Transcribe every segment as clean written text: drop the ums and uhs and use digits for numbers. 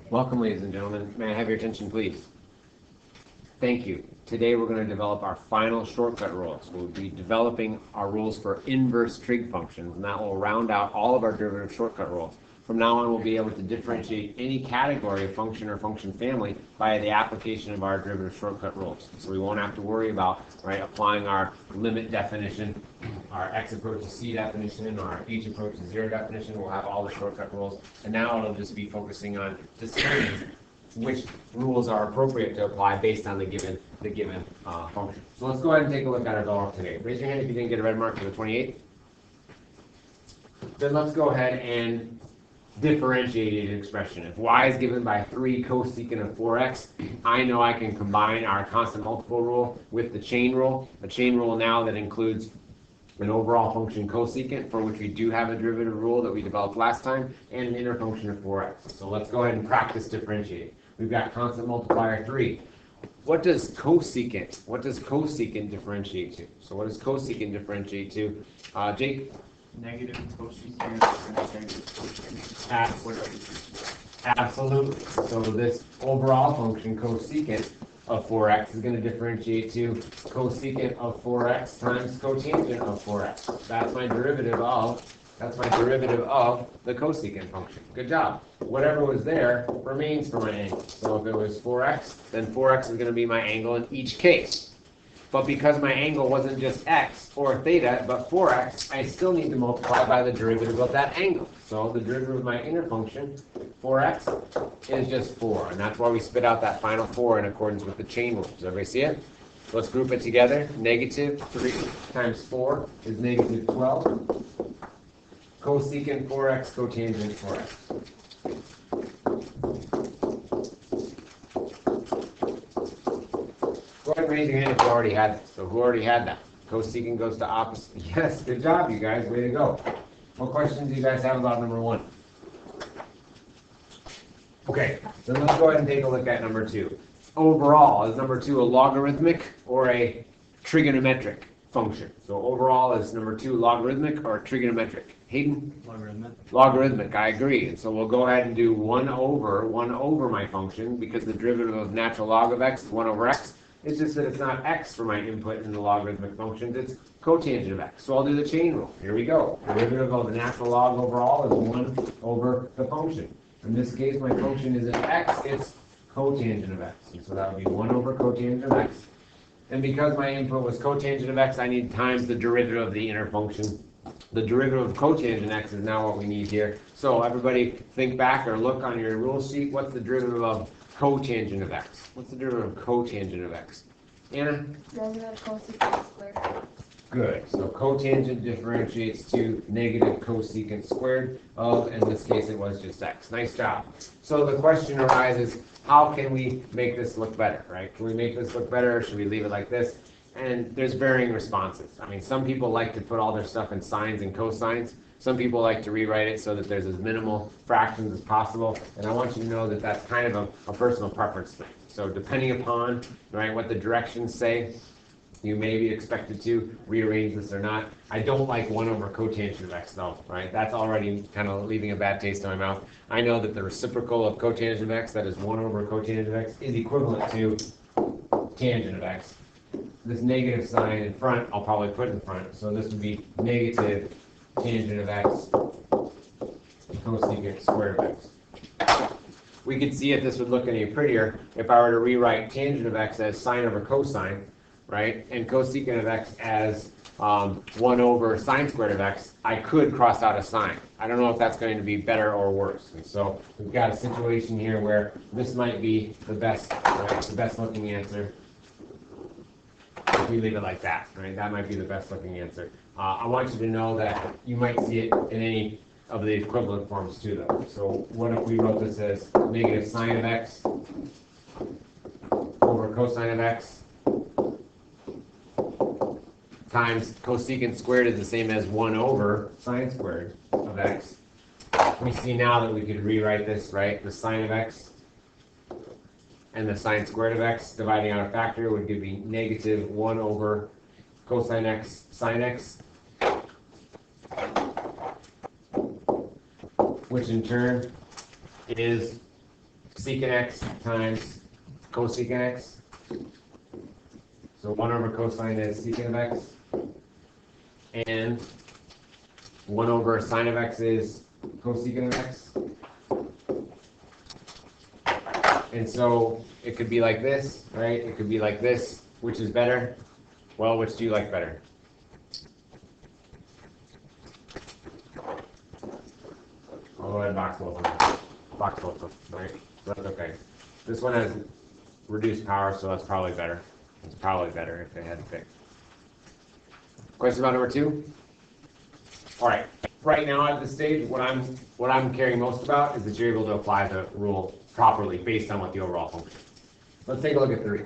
Welcome, ladies and gentlemen. May I have your attention, please? Thank you. Today we're going to develop our final shortcut rules. We'll be developing our rules for inverse trig functions, and that will round out all of our derivative shortcut rules. From now on, we'll be able to differentiate any category of function or function family by the application of our derivative shortcut rules. So we won't have to worry about applying our limit definition, our x approaches c definition, or our h approaches 0 definition. We'll have all the shortcut rules, and now it'll just be focusing on deciding which rules are appropriate to apply based on the given function. So let's go ahead and take a look at our Bellwork today. Raise your hand if you didn't get a red mark for the 28th. Then let's go ahead and differentiate an expression. If y is given by 3 cosecant of 4x, I know I can combine our constant multiple rule with the chain rule. A chain rule now that includes an overall function cosecant, for which we do have a derivative rule that we developed last time, and an inner function of 4x. So let's go ahead and practice differentiating. We've got constant multiplier 3. What does cosecant differentiate to? So what does cosecant differentiate to? Jake? Negative cosecant. Absolutely. So this overall function cosecant of 4x is going to differentiate to cosecant of 4x times cotangent of 4x. That's my derivative of the cosecant function. Good job. Whatever was there remains for my angle. So if it was 4x, then 4x is going to be my angle in each case. But because my angle wasn't just x or theta, but 4x, I still need to multiply by the derivative of that angle. So the derivative of my inner function, 4x, is just 4. And that's why we spit out that final 4 in accordance with the chain rule. Does everybody see it? Let's group it together. Negative 3 times 4 is negative 12. Cosecant 4x, cotangent 4x. Go ahead and raise your hand if you already had that. So who already had that? Cosecant goes to opposite. Yes, good job, you guys. Way to go. What questions do you guys have about number 1? Okay, then let's go ahead and take a look at number 2. Overall, is number 2 a logarithmic or a trigonometric function? So overall, is number 2 logarithmic or trigonometric? Hayden? Logarithmic. Logarithmic, I agree. And so we'll go ahead and do 1 over my function, because the derivative of natural log of x is 1 over x. It's just that it's not x for my input in the logarithmic functions, it's cotangent of x. So I'll do the chain rule. Here we go. Derivative of the natural log overall is 1 over the function. In this case, my function isn't x, it's cotangent of x. And so that would be 1 over cotangent of x. And because my input was cotangent of x, I need times the derivative of the inner function. The derivative of cotangent x is now what we need here. So everybody think back or look on your rule sheet. What's the derivative of cotangent of x? What's the derivative of cotangent of x? Anna? Negative cosecant squared. Good. So cotangent differentiates to negative cosecant squared of, in this case, it was just x. Nice job. So the question arises, how can we make this look better, right? Can we make this look better, or should we leave it like this? And there's varying responses. I mean, some people like to put all their stuff in sines and cosines. Some people like to rewrite it so that there's as minimal fractions as possible. And I want you to know that that's kind of a personal preference thing. So depending upon what the directions say, you may be expected to rearrange this or not. I don't like 1 over cotangent of x though, right? That's already kind of leaving a bad taste in my mouth. I know that the reciprocal of cotangent of x, that is 1 over cotangent of x, is equivalent to tangent of x. This negative sign in front, I'll probably put in front. So this would be negative tangent of x cosecant squared of x. We could see if this would look any prettier if I were to rewrite tangent of x as sine over cosine, right? And cosecant of x as 1 over sine squared of x. I could cross out a sign. I don't know if that's going to be better or worse. And so we've got a situation here where this might be the best, the best looking answer. If we leave it like that, right? That might be the best looking answer. I want you to know that you might see it in any of the equivalent forms too, though. So what if we wrote this as negative sine of x over cosine of x times cosecant squared is the same as 1 over sine squared of x. We see now that we could rewrite this, right? The sine of x and the sine squared of x dividing out a factor would give me negative 1 over cosine x sine x, which in turn is secant x times cosecant x. So 1 over cosine is secant of x. And 1 over sine of x is cosecant of x. And so it could be like this, right? It could be like this. Which is better? Well, which do you like better? I'll go ahead and box both of them. Box both of them, right? So that's okay. This one has reduced power, so that's probably better. It's probably better if they had to pick. Question about number 2? All right. Right now at this stage, what I'm caring most about is that you're able to apply the rule properly based on what the overall function is. Let's take a look at 3.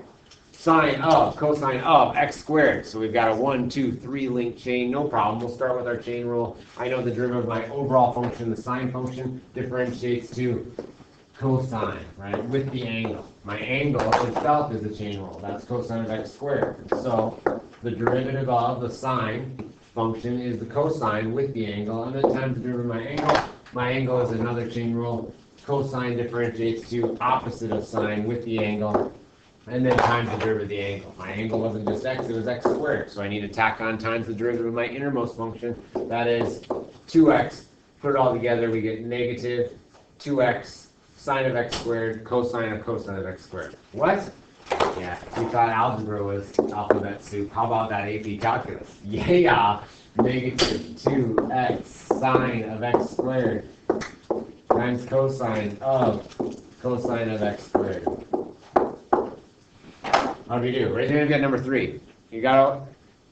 Sine of cosine of x squared. So we've got a 1, 2, 3 link chain. No problem. We'll start with our chain rule. I know the derivative of my overall function, the sine function, differentiates to cosine, right, with the angle. My angle itself is a chain rule. That's cosine of x squared. So the derivative of the sine function is the cosine with the angle, and then times the derivative of my angle. My angle is another chain rule. Cosine differentiates to opposite of sine with the angle, and then times the derivative of the angle. My angle wasn't just x, it was x squared. So I need to tack on times the derivative of my innermost function. That is 2x. Put it all together, we get negative 2x sine of x squared cosine of x squared. What? Yeah, we thought algebra was alphabet soup. How about that AP calculus? Yeah, negative 2x sine of x squared times cosine of x squared. How do you do? Raise your hand if you got number 3. You got it?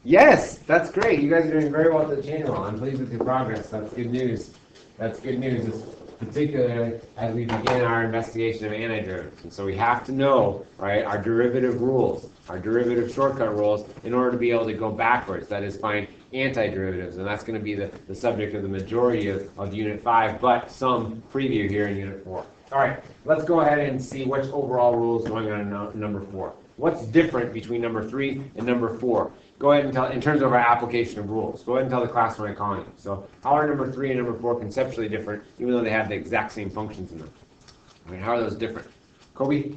Yes, that's great. You guys are doing very well with the chain rule. I'm pleased with your progress. That's good news. That's good news, particularly as we begin our investigation of antiderivatives. And so we have to know, right, our derivative rules, our derivative shortcut rules, in order to be able to go backwards. That is, find antiderivatives. And that's going to be the subject of the majority of Unit 5, but some preview here in Unit 4. All right, let's go ahead and see which overall rule is going on in number 4. What's different between number 3 and number 4? Go ahead and tell, in terms of our application of rules, go ahead and tell the class what I'm calling them. So how are number 3 and number 4 conceptually different, even though they have the exact same functions in them? I mean, how are those different? Kobe?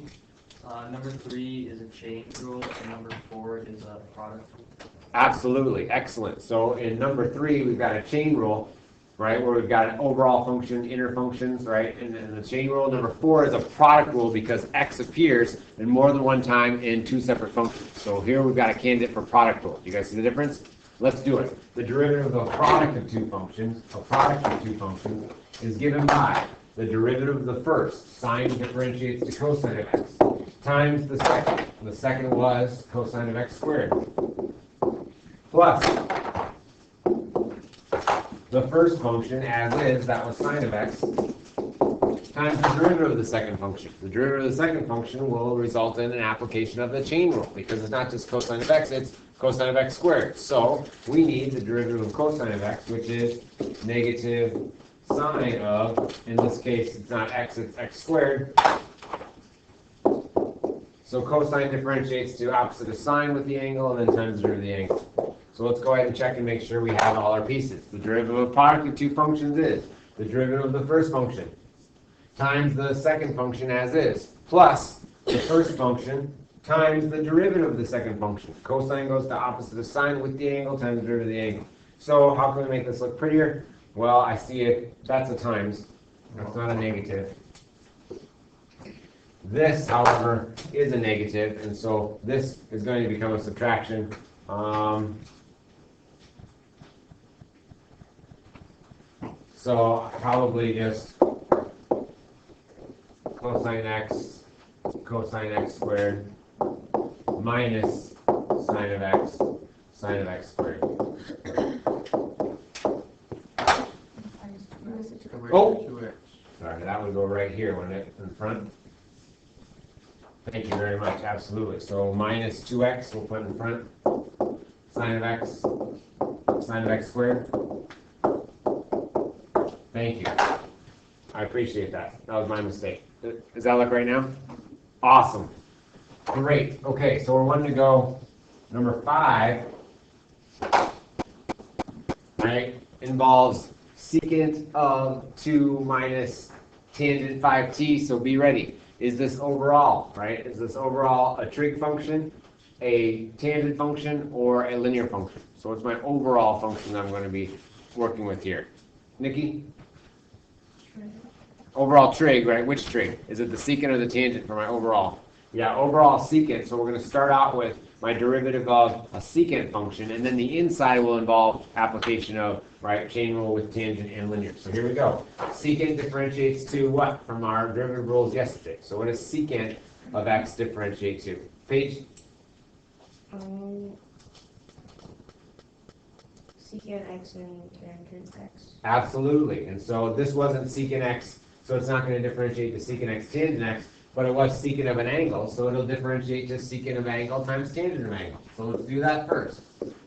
Number 3 is a chain rule, and number 4 is a product rule. Absolutely, excellent. So in number 3, we've got a chain rule, right, where we've got an overall function, inner functions, right, and then the chain rule. Number 4 is a product rule because x appears in more than one time in 2 separate functions. So here we've got a candidate for product rule. You guys see the difference? Let's do it. The derivative of a product of 2 functions, is given by the derivative of the first, sine differentiates to cosine of x, times the second. The second was cosine of x squared, plus the first function as is, that was sine of x, times the derivative of the second function. The derivative of the second function will result in an application of the chain rule, because it's not just cosine of x, it's cosine of x squared. So we need the derivative of cosine of x, which is negative sine of, in this case, it's not x, it's x squared. So cosine differentiates to opposite of sine with the angle, and then times the derivative of the angle. So let's go ahead and check and make sure we have all our pieces. The derivative of a product of 2 functions is the derivative of the first function times the second function as is, plus the first function times the derivative of the second function. Cosine goes to opposite of sine with the angle times the derivative of the angle. So how can we make this look prettier? Well, I see it, that's a times, that's not a negative. This, however, is a negative, and so this is going to become a subtraction. So probably just cosine x squared minus sine of x squared. Oh, sorry, that would go right here, wouldn't it, in front? Thank you very much, absolutely. So minus 2x, we'll put in front, sine of x squared. Thank you. I appreciate that. That was my mistake. Does that look right now? Awesome. Great. Okay, so we're wanting to go number 5, right, involves secant of 2 minus tangent 5t, so be ready. is this overall, right? Is this overall a trig function, a tangent function, or a linear function? So it's my overall function I'm going to be working with here. Nikki? Overall trig, right? Which trig? Is it the secant or the tangent for my overall? Yeah, overall secant. So we're going to start out with my derivative of a secant function, and then the inside will involve application of, right, chain rule with tangent and linear. So here we go. Secant differentiates to what from our derivative rules yesterday? So what does secant of x differentiate to? Paige? Secant x and tangent x. Absolutely. And so this wasn't secant x, so it's not going to differentiate to secant x tangent x, but it was secant of an angle, so it'll differentiate to secant of angle times tangent of angle. So let's do that first.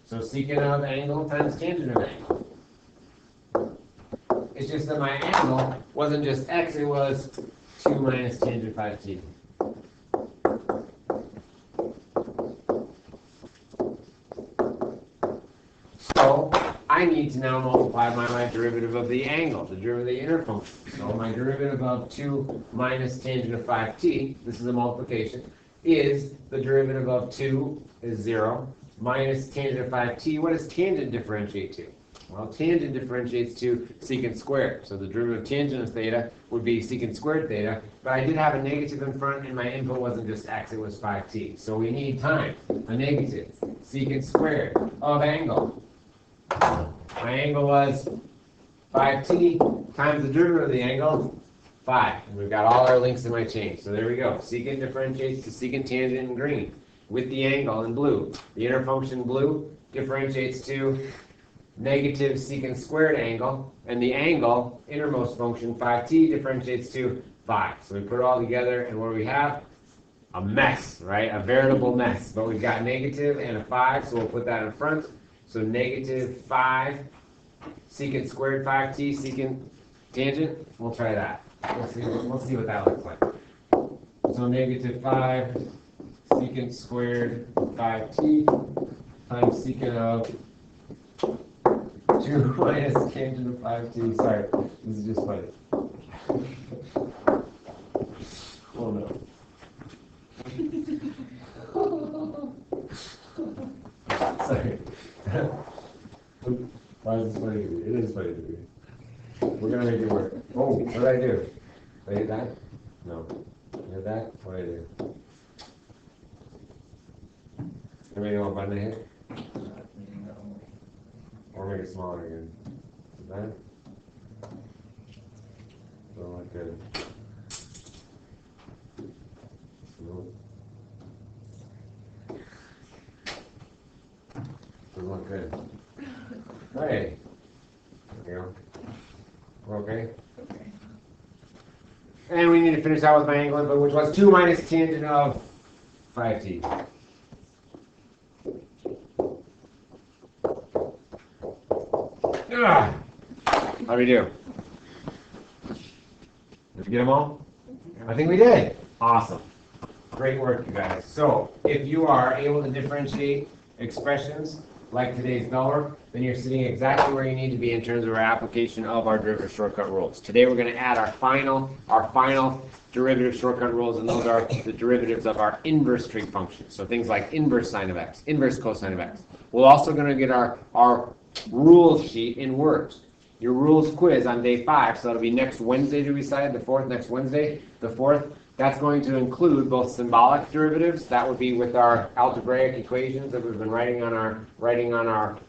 So secant of angle times tangent of angle. It's just that my angle wasn't just x, it was 2 minus tangent 5t. So I need to now multiply by my derivative of the angle, the derivative of the inner function. So my derivative of 2 minus tangent of 5t, this is a multiplication, is the derivative of 2 is 0, minus tangent of 5t. What does tangent differentiate to? Well, tangent differentiates to secant squared. So the derivative of tangent of theta would be secant squared theta, but I did have a negative in front, and my input wasn't just x, it was 5t. So we need times a negative secant squared of angle. My angle was 5t times the derivative of the angle, 5. And we've got all our links in my chain. So there we go. Secant differentiates to secant tangent in green with the angle in blue. The inner function blue differentiates to negative secant squared angle, and the angle, innermost function, 5t, differentiates to 5. So we put it all together, and what do we have? A mess, right? A veritable mess. But we've got negative and a 5, so we'll put that in front. So negative 5 secant squared 5t secant tangent. We'll try that. We'll see what that looks like. So negative 5 secant squared 5t times secant of 2 minus tangent of 5t. Sorry, this is just funny. Oh no. Sorry. Why is this funny to me? It is funny to me. We're gonna make it work. Oh, what did I do? Did I hit that? No. Hit that? What did I do? Anybody know what button I hit? Or make it smaller again. Is that? Doesn't look good. Nope. Doesn't look good. Hey. There we go. We're okay? Okay. And we need to finish out with my angle input, which was 2 minus tangent of 5t. How do we do? Did we get them all? I think we did. Awesome. Great work, you guys. So, if you are able to differentiate expressions like today's Bellwork, then you're sitting exactly where you need to be in terms of our application of our derivative shortcut rules. Today we're going to add our final derivative shortcut rules, and those are the derivatives of our inverse trig functions. So things like inverse sine of x, inverse cosine of x. We're also going to get our rules sheet in Word. Your rules quiz on day 5, so that'll be next Wednesday to decide, the 4th, next Wednesday, the 4th. That's going to include both symbolic derivatives, that would be with our algebraic equations that we've been writing on our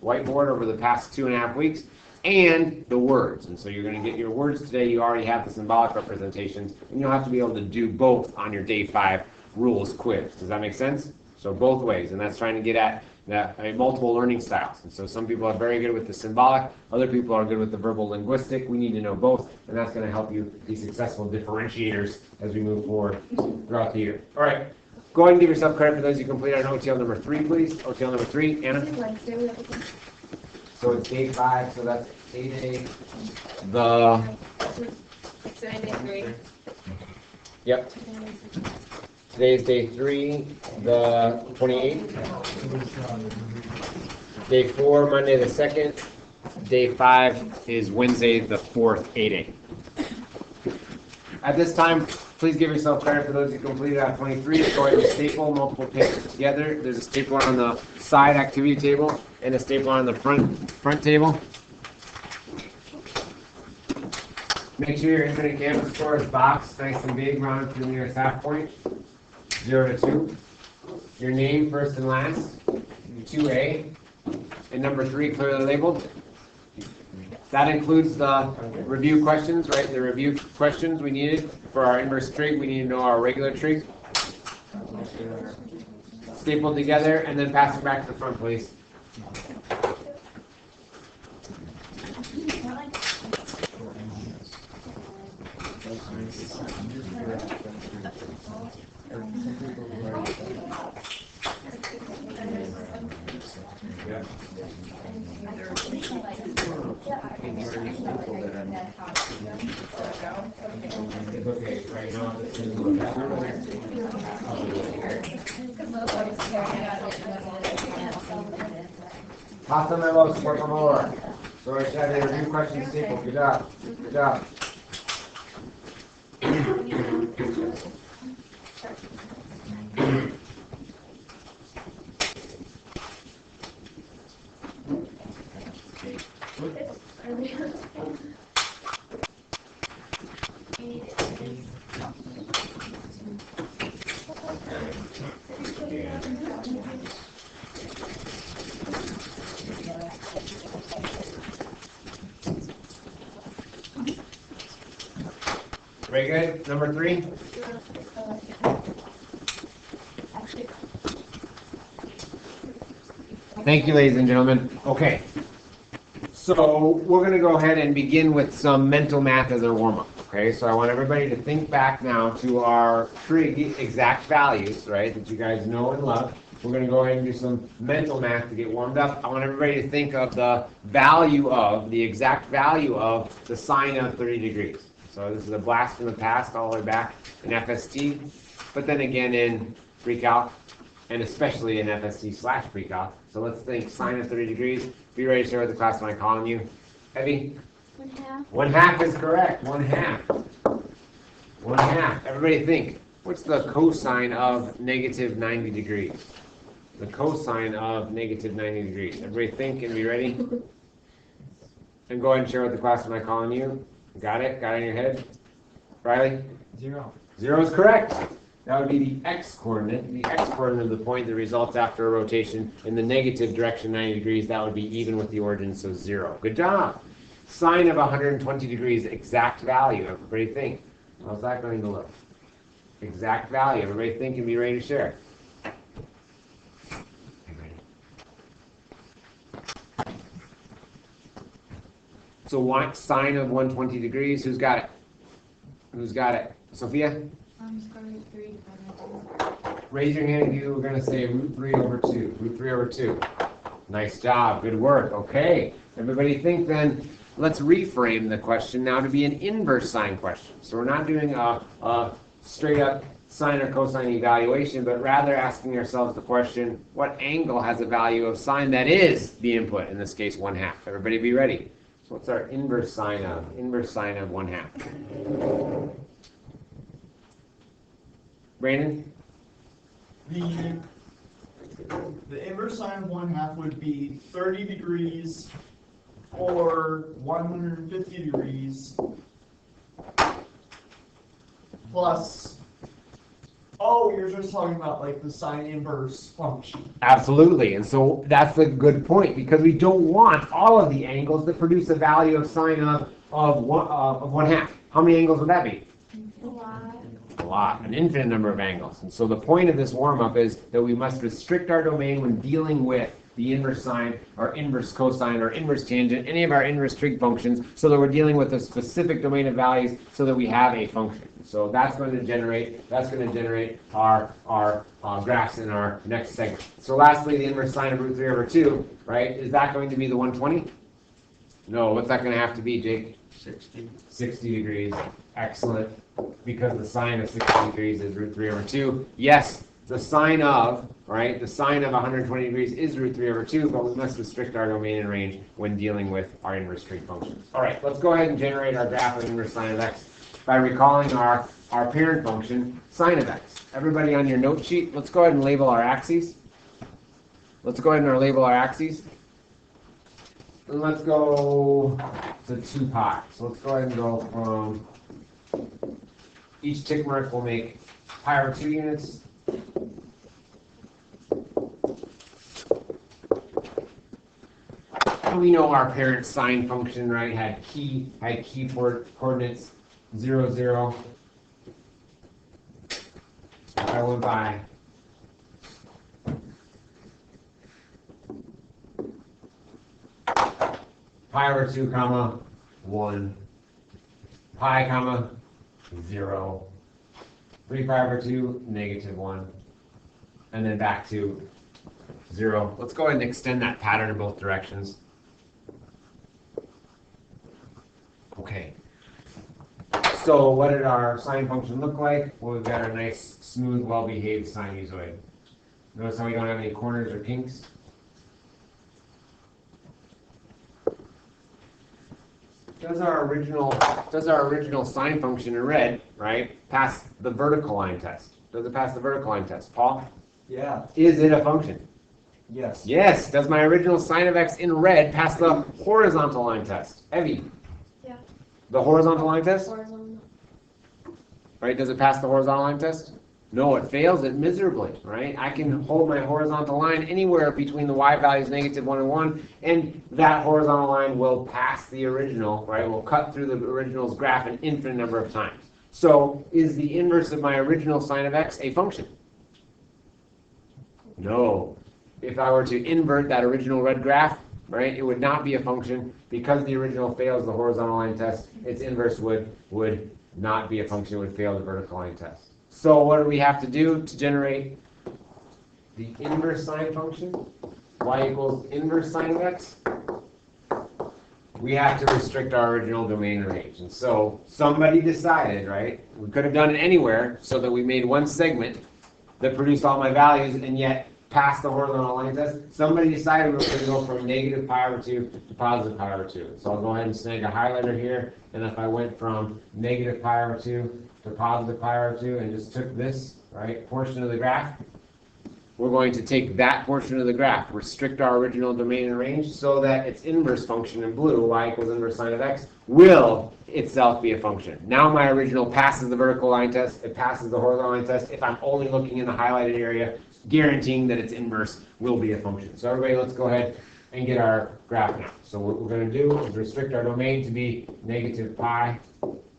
whiteboard over the past 2.5 weeks, and the words. And so you're going to get your words today. You already have the symbolic representations, and you'll have to be able to do both on your day 5 rules quiz. Does that make sense? So both ways, and that's trying to get at multiple learning styles. And so some people are very good with the symbolic, other people are good with the verbal linguistic. We need to know both, and that's going to help you be successful differentiators as we move forward throughout the year. All right, go ahead and give yourself credit for those you completed on OTL number 3, please. OTL number 3, Anna. Wednesday we have a So it's day 5, so that's 8A. It's day 3. Yep. Today is day 3, the 28th. Day 4, Monday the 2nd. Day 5 is Wednesday the 4th, 8A. At this time, Please give yourself credit for those who completed on 23. Go ahead and staple multiple pages together. There's a stapler on the side activity table and a stapler on the front table. Make sure your infinite campus score is boxed nice and big, rounded to the nearest half point, 0 to 2. Your name first and last, 2A, and number 3 clearly labeled. That includes the review questions, right? The review questions we needed for our inverse trig. We need to know our regular trig. Stapled together and then pass it back to the front, please. Yeah. It's okay, right now. Pasta memos, por favor. So I said the review questions staple. Good job. Good job. Very good. Number 3. Thank you, ladies and gentlemen. Okay. So we're going to go ahead and begin with some mental math as our warm-up. Okay, so I want everybody to think back now to our trig exact values, right, that you guys know and love. We're going to go ahead and do some mental math to get warmed up. I want everybody to think of the value of, the exact value of the sine of 30 degrees. So this is a blast from the past all the way back in FST, but then again in pre-calc, and especially in FST / pre-calc. So let's think sine of 30 degrees. Be ready to share with the class when I call on you. Evie? 1/2. 1/2 is correct. 1/2. 1/2. Everybody think. What's the cosine of negative 90 degrees? The cosine of negative 90 degrees. Everybody think and be ready. And go ahead and share with the class when I call on you. Got it? Got it in your head? Riley? 0. 0 is correct. That would be the x-coordinate. The x-coordinate of the point that results after a rotation in the negative direction 90 degrees. That would be even with the origin, so 0. Good job. Sine of 120 degrees, exact value. Everybody think. How's that going to look? Exact value. Everybody think and be ready to share. So what sine of 120 degrees? Who's got it? Who's got it? Sophia? Square 3. Raise your hand if you were going to say root 3 over 2. Root 3 over 2. Nice job. Good work. Okay. Everybody think then, let's reframe the question now to be an inverse sine question. So we're not doing a straight up sine or cosine evaluation, but rather asking ourselves the question, what angle has a value of sine that is the input? In this case, 1/2. Everybody be ready. So what's our inverse sine of? Inverse sine of 1/2. Brandon? The inverse sine of 1/2 would be 30 degrees or 150 degrees plus, oh, you're just talking about like the sine inverse function. Absolutely, and so that's a good point because we don't want all of the angles that produce a value of sine of 1/2. How many angles would that be? A lot, an infinite number of angles. And so the point of this warm-up is that we must restrict our domain when dealing with the inverse sine or inverse cosine or inverse tangent, any of our inverse trig functions, so that we're dealing with a specific domain of values so that we have a function. So that's going to generate our graphs in our next segment. So lastly, the inverse sine of root 3 over 2, right? Is that going to be the 120? No, what's that going to have to be, Jake? 60. 60 degrees. Excellent. Because the sine of 60 degrees is root 3 over 2. Yes, the sine of, right, the sine of 120 degrees is root 3 over 2, but we must restrict our domain and range when dealing with our inverse trig functions. All right, let's go ahead and generate our graph of inverse sine of x by recalling our our parent function, sine of x. Everybody on your note sheet, let's go ahead and label our axes. Let's go ahead and label our axes. And let's go to 2 pi. So let's go ahead and go from, each tick mark will make pi over 2 units. And we know our parent sine function, right, had key coordinates 0, 0. I went by pi over 2 comma 1, pi comma 0, 3 pi over 2 negative 1, and then back to 0. Let's go ahead and extend that pattern in both directions. Okay. So what did our sine function look like? Well, we've got a nice, smooth, well-behaved sinusoid. Notice how we don't have any corners or kinks? Does our original sine function in red, right, pass the vertical line test? Does it pass the vertical line test? Paul? Yeah. Is it a function? Yes. Yes. Does my original sine of x in red pass the horizontal line test? Evie? Yeah. The horizontal line test? Horizontal. Right, does it pass the horizontal line test? No, it fails it miserably, right? I can hold my horizontal line anywhere between the y values negative 1 and 1, and that horizontal line will pass the original, right? Will cut through the original's graph an infinite number of times. So, is the inverse of my original sine of x a function? No. If I were to invert that original red graph, right, it would not be a function. Because the original fails the horizontal line test, its inverse would not be a function, it would fail the vertical line test. So what do we have to do to generate the inverse sine function? Y equals inverse sine of x. We have to restrict our original domain range. And so somebody decided, right, we could have done it anywhere so that we made one segment that produced all my values and yet passed the horizontal line test. Somebody decided we were going to go from negative pi over 2 to positive pi over 2. So I'll go ahead and snag a highlighter here. And if I went from negative pi over 2 to positive pi over 2 and just took this, right, portion of the graph, we're going to take that portion of the graph, restrict our original domain and range so that its inverse function in blue, y equals inverse sine of x, will itself be a function. Now my original passes the vertical line test, it passes the horizontal line test. If I'm only looking in the highlighted area, guaranteeing that its inverse will be a function. So everybody, let's go ahead and get our graph now. So what we're going to do is restrict our domain to be negative pi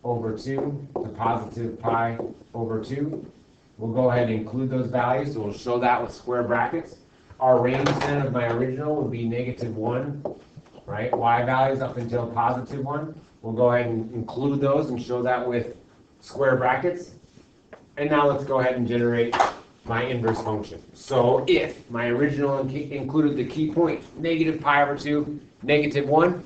over 2 to positive pi over 2. We'll go ahead and include those values, so we'll show that with square brackets. Our range then of my original would be negative 1, right? Y values up until positive 1. We'll go ahead and include those and show that with square brackets. And now let's go ahead and generate my inverse function. So if my original included the key point, negative pi over 2, negative 1,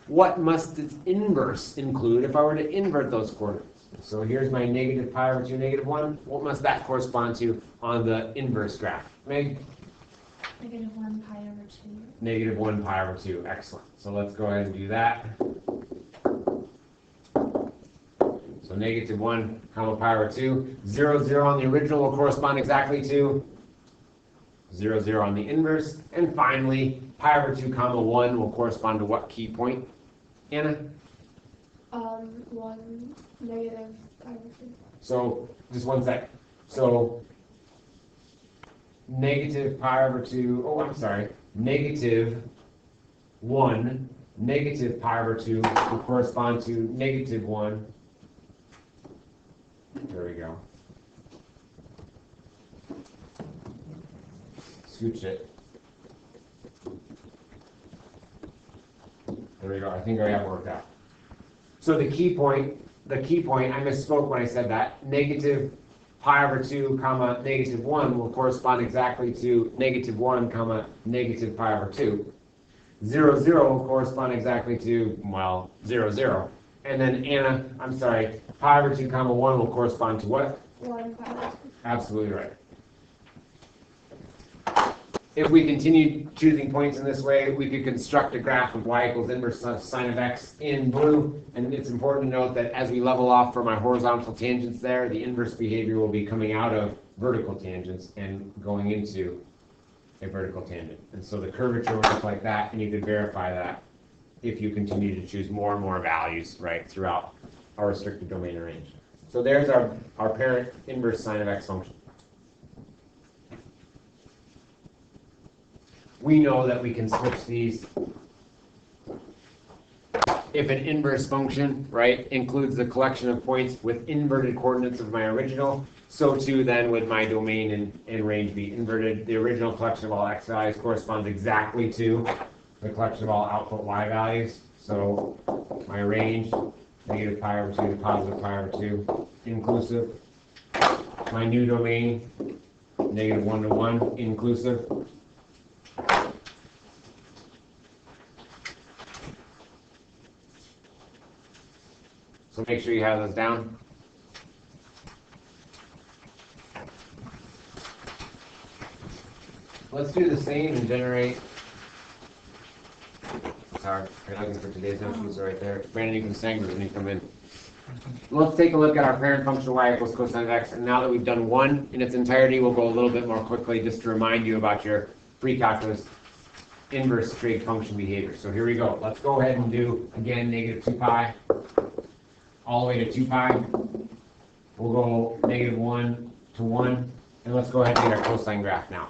what must its inverse include if I were to invert those coordinates? So here's my negative pi over 2, negative 1. What must that correspond to on the inverse graph? Meg? Negative 1 pi over 2. Negative 1 pi over 2. Excellent. So let's go ahead and do that. So negative 1 comma pi over 2. 0, 0 on the original will correspond exactly to 0, 0 on the inverse. And finally, pi over 2 comma 1 will correspond to what key point? Anna? 1 negative pi over 2. So just one sec. So negative pi over 2, oh, I'm sorry, negative 1, negative pi over 2 will correspond to negative 1. There we go. Scooch it. There we go. I think I have it worked out. So the key point, I misspoke when I said that. Negative pi over 2 comma negative 1 will correspond exactly to negative 1 comma negative pi over 2. 0, 0 will correspond exactly to, well, 0, 0. And then Anna, I'm sorry, pi over 2 comma 1 will correspond to what? 1 pi over 2. Absolutely right. if we continue choosing points in this way, we could construct a graph of y equals inverse of sine of x in blue. And it's important to note that as we level off from our horizontal tangents there, the inverse behavior will be coming out of vertical tangents and going into a vertical tangent. And so the curvature will look like that, and you could verify that if you continue to choose more and more values, right, throughout our restricted domain and range. So there's our parent inverse sine of x function. We know that we can switch these. If an inverse function, right, includes the collection of points with inverted coordinates of my original, so too then would my domain and range be inverted. The original collection of all x values corresponds exactly to the collection of all output y values. So my range, negative pi over 2 to positive pi over 2, inclusive. My new domain, negative 1 to 1, inclusive. So make sure you have those down. Let's do the same and generate. Sorry, you're looking for today's no shoes right there. Brandon, you can sing when you come in. Let's take a look at our parent function y equals cosine of x. And now that we've done one in its entirety, we'll go a little bit more quickly just to remind you about your pre-calculus inverse trig function behavior. So here we go. Let's go ahead and do, again, negative 2 pi all the way to 2 pi. We'll go negative 1 to 1. And let's go ahead and get our cosine graph now.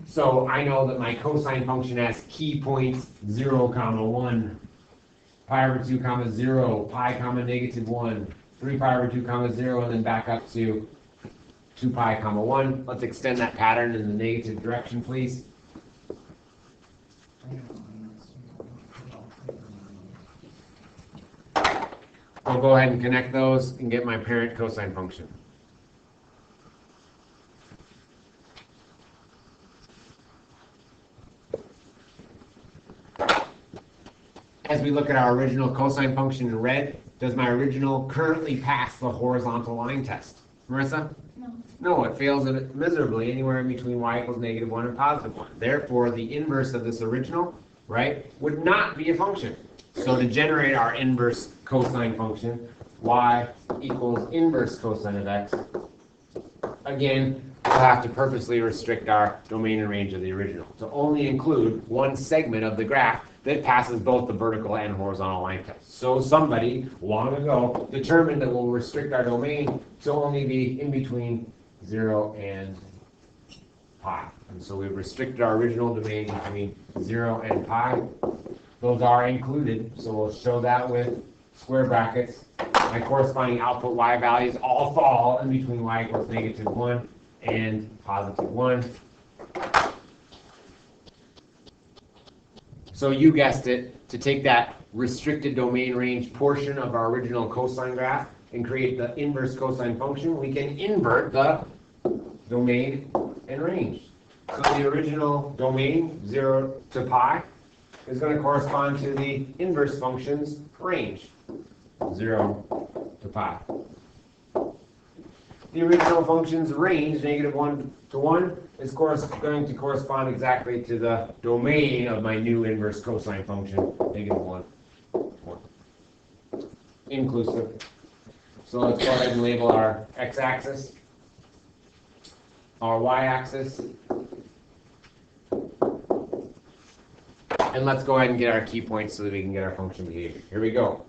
So I know that my cosine function has key points 0, 1, pi over 2, 0, pi, negative 1, 3 pi over 2, 0, and then back up to 2 pi, 1. Let's extend that pattern in the negative direction, please. I'll go ahead and connect those and get my parent cosine function. As we look at our original cosine function in red, does my original currently pass the horizontal line test? Marissa? No. No, it fails it miserably anywhere in between y equals negative 1 and positive 1. Therefore, the inverse of this original, right, would not be a function. So to generate our inverse cosine function, y equals inverse cosine of x, again, we'll have to purposely restrict our domain and range of the original to only include one segment of the graph that passes both the vertical and horizontal line tests. So somebody long ago determined that we'll restrict our domain to only be in between 0 and pi. And so we've restricted our original domain between 0 and pi. Those are included, so we'll show that with square brackets. My corresponding output y values all fall in between y equals negative 1 and positive 1. So you guessed it, to take that restricted domain range portion of our original cosine graph and create the inverse cosine function, we can invert the domain and range. So the original domain, 0 to pi, is going to correspond to the inverse function's range, 0 to pi. The original function's range, negative 1 to 1, is going to correspond exactly to the domain of my new inverse cosine function, negative 1, 1, inclusive. So let's go ahead and label our x-axis, our y-axis, and let's go ahead and get our key points so that we can get our function behavior. Here we go.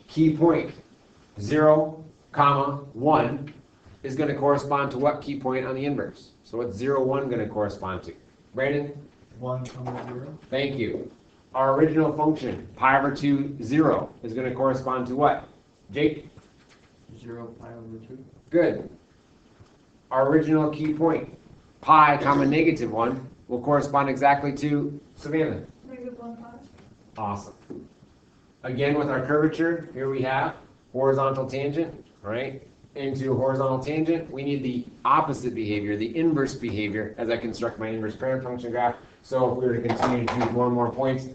Key point 0, 1 is going to correspond to what key point on the inverse? So what's 0, 1 going to correspond to? Brandon? 1, 0. Thank you. Our original function, pi over 2, 0, is going to correspond to what? Jake? 0 pi over 2. Good. Our original key point, pi, negative 1, will correspond exactly to Savannah. Negative 1 pi. Awesome. Again, with our curvature, here we have horizontal tangent, right? Into horizontal tangent, we need the opposite behavior, the inverse behavior, as I construct my inverse parent function graph. So if we were to continue to choose more and more points,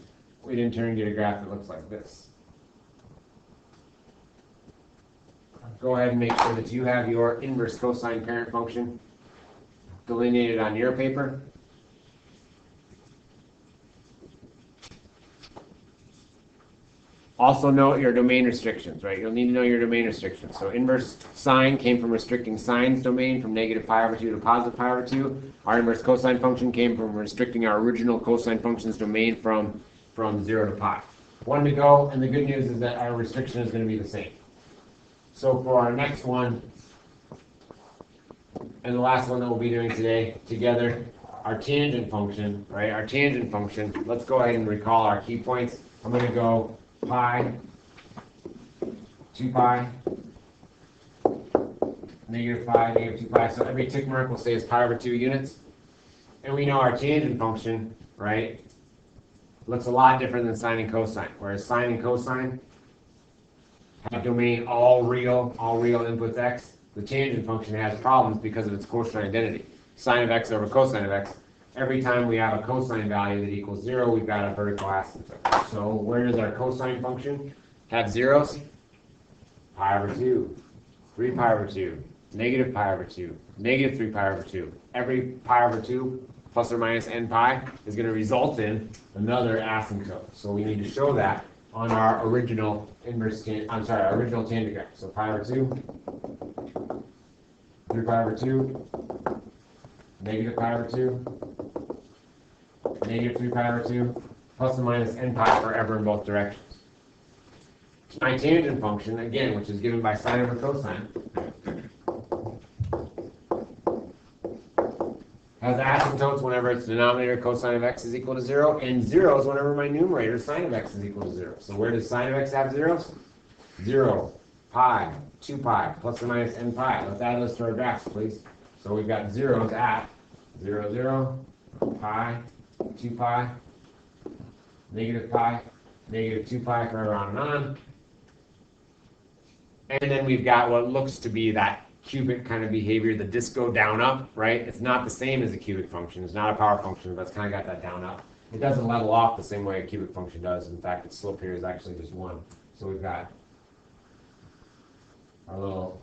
we'd in turn get a graph that looks like this. Go ahead and make sure that you have your inverse cosine parent function delineated on your paper. Also note your domain restrictions, right? You'll need to know your domain restrictions. So inverse sine came from restricting sine's domain from negative pi over 2 to positive pi over 2. Our inverse cosine function came from restricting our original cosine function's domain from 0 to pi. One to go, and the good news is that our restriction is going to be the same. So for our next one, and the last one that we'll be doing today together, our tangent function, right? Our tangent function, let's go ahead and recall our key points. I'm going to go pi, 2 pi, negative pi, negative 2 pi. So every tick mark will say is pi over 2 units. And we know our tangent function, right, looks a lot different than sine and cosine. Whereas sine and cosine have domain all real inputs x. The tangent function has problems because of its quotient identity. Sine of x over cosine of x. Every time we have a cosine value that equals 0, we've got a vertical asymptote. So where does our cosine function have zeros? Pi over 2, 3 pi over 2, negative pi over 2, negative 3 pi over 2. Every pi over 2 plus or minus n pi is going to result in another asymptote. So we need to show that on our original original tangent graph. So pi over 2, 3 pi over 2, negative pi over 2, negative 3 pi over 2, plus or minus n pi forever in both directions. My tangent function, again, which is given by sine over cosine, has asymptotes whenever its denominator cosine of x is equal to 0, and zeros whenever my numerator sine of x is equal to 0. So where does sine of x have zeros? 0, pi, 2 pi, plus or minus n pi. Let's add those to our graphs, please. So we've got zeros at 0, 0, pi, 2 pi, negative pi, negative 2 pi, forever on and on. And then we've got what looks to be that cubic kind of behavior, the disco down up, right? It's not the same as a cubic function. It's not a power function, but it's kind of got that down up. It doesn't level off the same way a cubic function does. In fact, its slope here is actually just 1. So we've got our little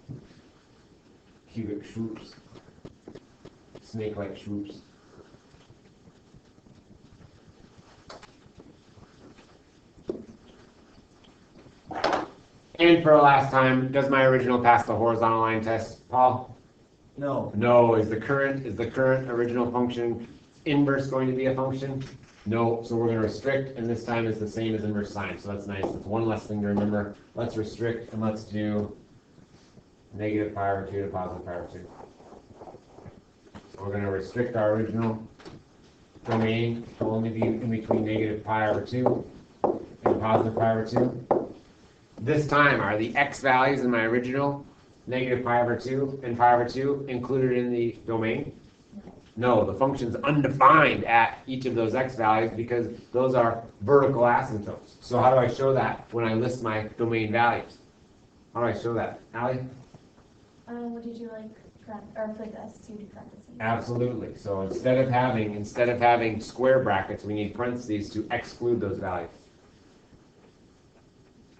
cubic swoops, snake-like swoops. And for the last time, does my original pass the horizontal line test, Paul? No. No. Is the current original function inverse going to be a function? No. So we're going to restrict, and this time is the same as inverse sine. So that's nice. That's one less thing to remember. Let's restrict, and let's do negative pi over 2 to positive pi over 2. So we're going to restrict our original domain to only be in between negative pi over 2 and positive pi over 2. This time, are the x values in my original negative pi over 2 and pi over 2 included in the domain? No, the function's undefined at each of those x values because those are vertical asymptotes. So how do I show that when I list my domain values? How do I show that? Allie? Would you do like put S2 to parentheses? Absolutely. So instead of having square brackets, we need parentheses to exclude those values.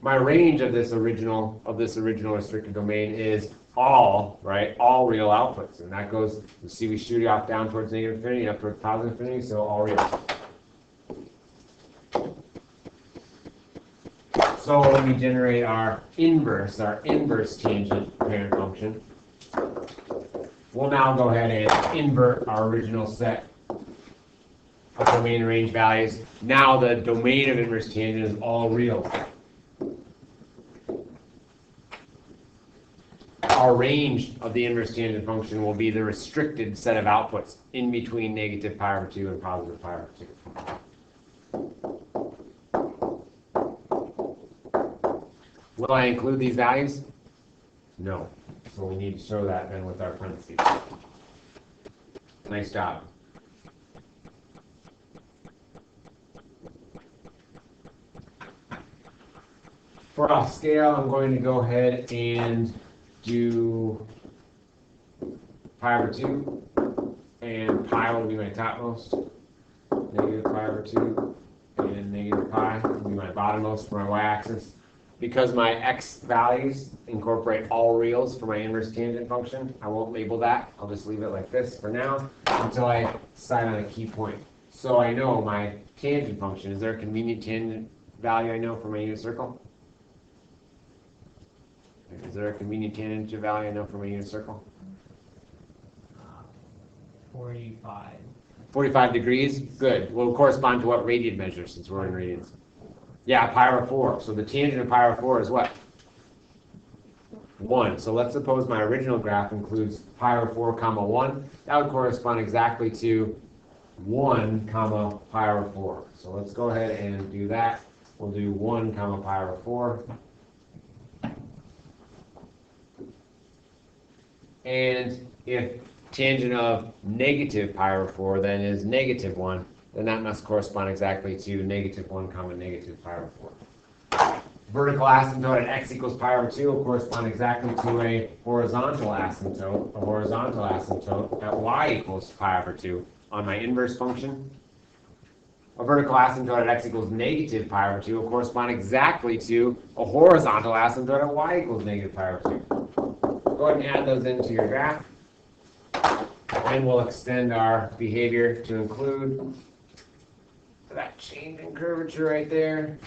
My range of this original restricted domain is all real outputs, and that goes. You see, we shoot it off down towards negative infinity, up towards positive infinity, so all real. So when we generate our inverse tangent parent function, we'll now go ahead and invert our original set of domain range values. Now the domain of inverse tangent is all real. Our range of the inverse tangent function will be the restricted set of outputs in between negative pi over 2 and positive pi over 2. Will I include these values? No. So we need to show that then with our parentheses. Nice job. For our scale, I'm going to go ahead and do pi over 2, and pi will be my topmost, negative pi over 2, and negative pi will be my bottommost for my y-axis. Because my x values incorporate all reals for my inverse tangent function, I won't label that. I'll just leave it like this for now until I decide on a key point. So I know my tangent function. Is there a convenient tangent value I know for my unit circle? Is there a convenient tangent value I know from a unit circle? 45. 45 degrees? Good. Will correspond to what radian measure since we're in radians? Yeah, pi over 4. So the tangent of pi over 4 is what? 1. So let's suppose my original graph includes pi over 4 comma 1. That would correspond exactly to 1 comma pi over 4. So let's go ahead and do that. We'll do 1 comma pi over 4. And if tangent of negative pi over 4 then is negative 1, then that must correspond exactly to negative 1 comma negative pi over 4. Vertical asymptote at x equals pi over 2 will correspond exactly to a horizontal asymptote. A horizontal asymptote at y equals pi over 2 on my inverse function. A vertical asymptote at x equals negative pi over 2 will correspond exactly to a horizontal asymptote at y equals negative pi over 2. Go ahead and add those into your graph. And we'll extend our behavior to include that change in curvature right there,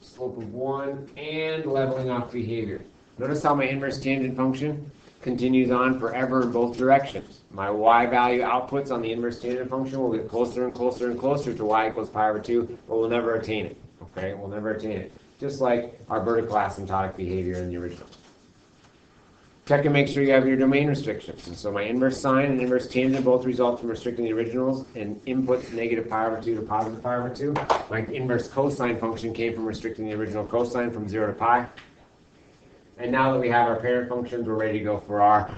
slope of 1, and leveling off behavior. Notice how my inverse tangent function continues on forever in both directions. My y value outputs on the inverse tangent function will get closer and closer and closer to y equals pi over 2, but we'll never attain it. Okay, we'll never attain it. Just like our vertical asymptotic behavior in the original. Check and make sure you have your domain restrictions. And so my inverse sine and inverse tangent both result from restricting the originals and inputs negative pi over 2 to positive pi over 2. My inverse cosine function came from restricting the original cosine from 0 to pi. And now that we have our parent functions, we're ready to go for our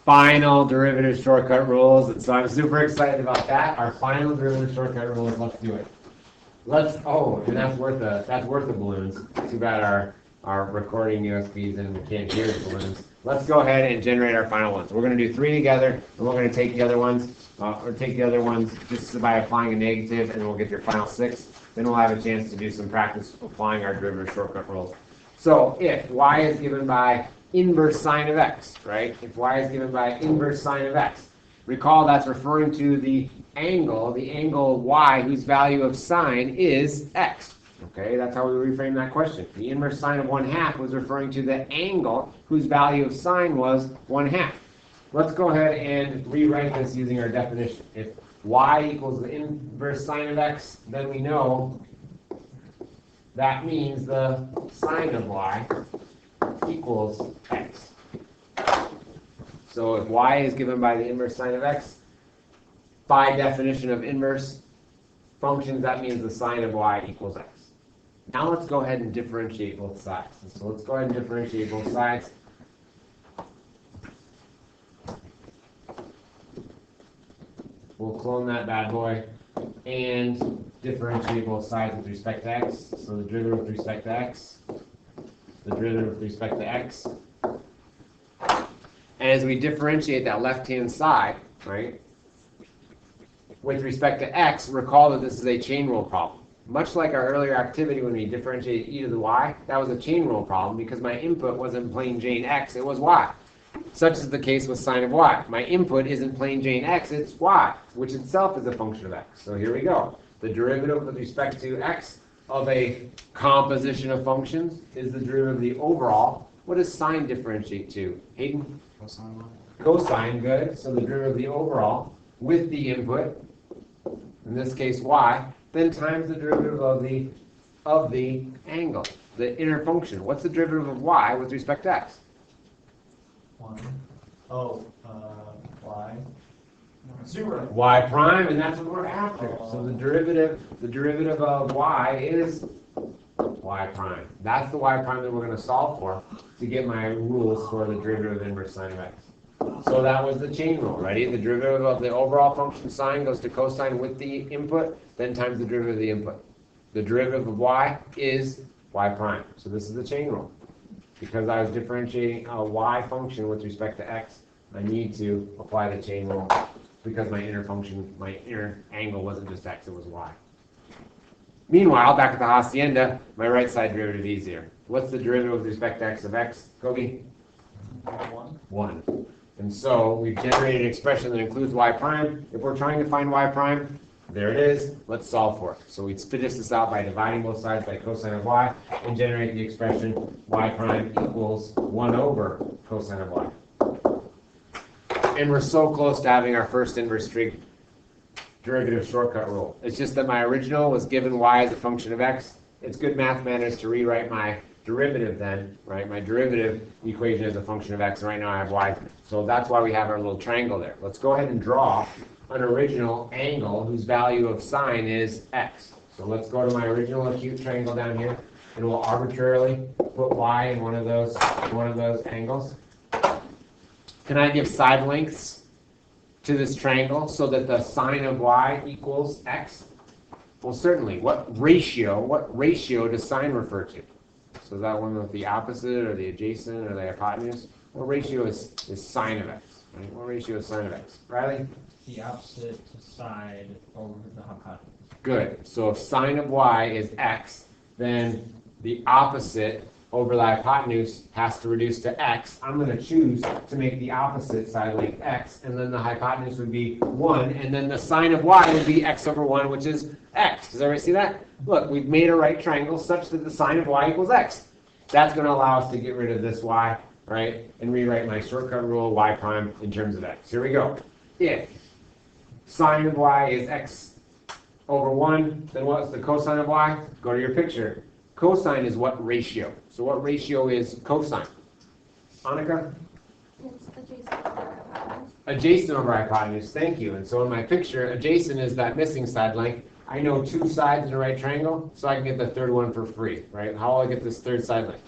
final derivative shortcut rules. And so I'm super excited about that. Our final derivative shortcut rules, let's do it. And that's worth the balloons. Too bad our recording USBs and we can't hear the balloons. Let's go ahead and generate our final ones. We're going to do 3 together, and we're going to take the other ones, just by applying a negative, and we'll get your final 6. Then we'll have a chance to do some practice applying our derivative shortcut rules. So if y is given by inverse sine of x, right? If y is given by inverse sine of x, recall that's referring to the angle y whose value of sine is x. Okay, that's how we reframe that question. The inverse sine of 1/2 was referring to the angle whose value of sine was 1/2. Let's go ahead and rewrite this using our definition. If y equals the inverse sine of x, then we know that means the sine of y equals x. So if y is given by the inverse sine of x, by definition of inverse functions, that means the sine of y equals x. Now let's go ahead and differentiate both sides. So let's go ahead and differentiate both sides. We'll clone that bad boy and differentiate both sides with respect to x. So the derivative with respect to x, the derivative with respect to x. And as we differentiate that left-hand side, right, with respect to x, recall that this is a chain rule problem. Much like our earlier activity when we differentiated e to the y, that was a chain rule problem because my input wasn't plain Jane x, it was y. Such is the case with sine of y. My input isn't plain Jane x, it's y, which itself is a function of x. So here we go. The derivative with respect to x of a composition of functions is the derivative of the overall. What does sine differentiate to? Hayden? Cosine. Cosine, good. So the derivative of the overall with the input, in this case y, then times the derivative of the angle, the inner function. What's the derivative of y with respect to x? 1. Oh, y. 0. Y prime, and that's what we're after. So the derivative of y is y prime. That's the y prime that we're going to solve for to get my rules for the derivative of inverse sine of x. So that was the chain rule, ready? The derivative of the overall function sine goes to cosine with the input, then times the derivative of the input. The derivative of y is y prime. So this is the chain rule. Because I was differentiating a y function with respect to x, I need to apply the chain rule because my inner angle wasn't just x, it was y. Meanwhile, back at the hacienda, my right side derivative is easier. What's the derivative with respect to x of x, Kobe? 1. 1. And so we've generated an expression that includes y prime. If we're trying to find y prime, There it is. Let's solve for it. So we spit this out by dividing both sides by cosine of y and generate the expression y prime equals 1 over cosine of y. And we're so close to having our first inverse trig derivative shortcut rule. It's just that my original was given y as a function of x. It's good math manners to rewrite my derivative then, right? My derivative equation is a function of x, and right now I have y. So that's why we have our little triangle there. Let's go ahead and draw an original angle whose value of sine is x. So let's go to my original acute triangle down here, and we'll arbitrarily put y in one of those angles. Can I give side lengths to this triangle so that the sine of y equals x? Well, certainly. What ratio does sine refer to? So is that one with the opposite or the adjacent or the hypotenuse? What ratio is sine of x? Right? What ratio is sine of x? Riley? The opposite side over the hypotenuse. Good. So if sine of y is x, then the opposite over the hypotenuse has to reduce to x. I'm going to choose to make the opposite side length x, and then the hypotenuse would be 1, and then the sine of y would be x over 1, which is x. Does everybody see that? Look, we've made a right triangle such that the sine of y equals x. That's going to allow us to get rid of this y, right, and rewrite my shortcut rule y prime in terms of x. Here we go. If sine of y is x over 1, then what's the cosine of y? Go to your picture. Cosine is what ratio? So what ratio is cosine? Annika? It's adjacent to the hypotenuse. Adjacent over hypotenuse, thank you. And so in my picture, adjacent is that missing side length. I know 2 sides in a right triangle, so I can get the third one for free, right? How will I get this third side length?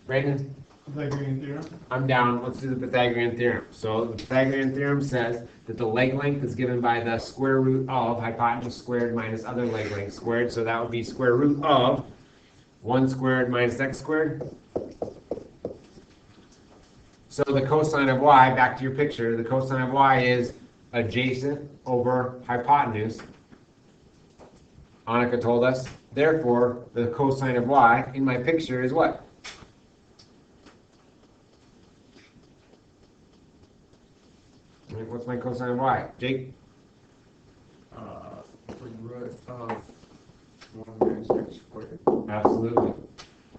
Brandon? Pythagorean theorem. I'm down. Let's do the Pythagorean theorem. So the Pythagorean theorem says that the leg length is given by the square root of hypotenuse squared minus other leg length squared. So that would be square root of 1 squared minus x squared. So the cosine of y, back to your picture, the cosine of y is adjacent over hypotenuse. Annika told us. Therefore, the cosine of y in my picture is what? What's my cosine of y? Jake? The root of 1 minus x squared. Absolutely.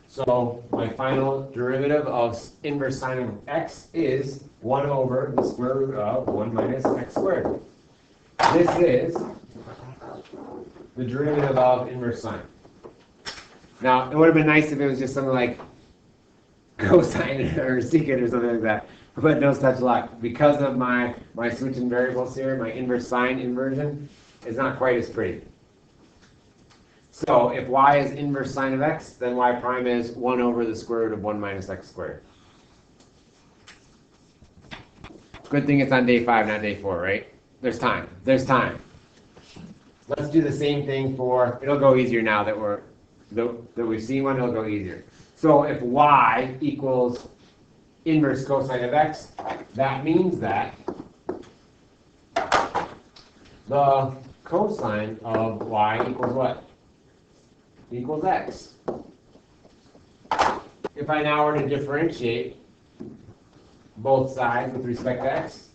So my final derivative of inverse sine of x is 1 over the square root of 1 minus x squared. This is the derivative of inverse sine. Now, it would have been nice if it was just something like cosine or secant or something like that. But no such luck. Because of my switching variables here, my inverse sine inversion is not quite as pretty. So if y is inverse sine of x, then y prime is 1 over the square root of 1 minus x squared. Good thing it's on day 5, not day 4, right? There's time. There's time. Let's do the same thing for, it'll go easier now that we've seen one, it'll go easier. So if y equals inverse cosine of x, that means that the cosine of y equals what? Equals x. If I now were to differentiate both sides with respect to x,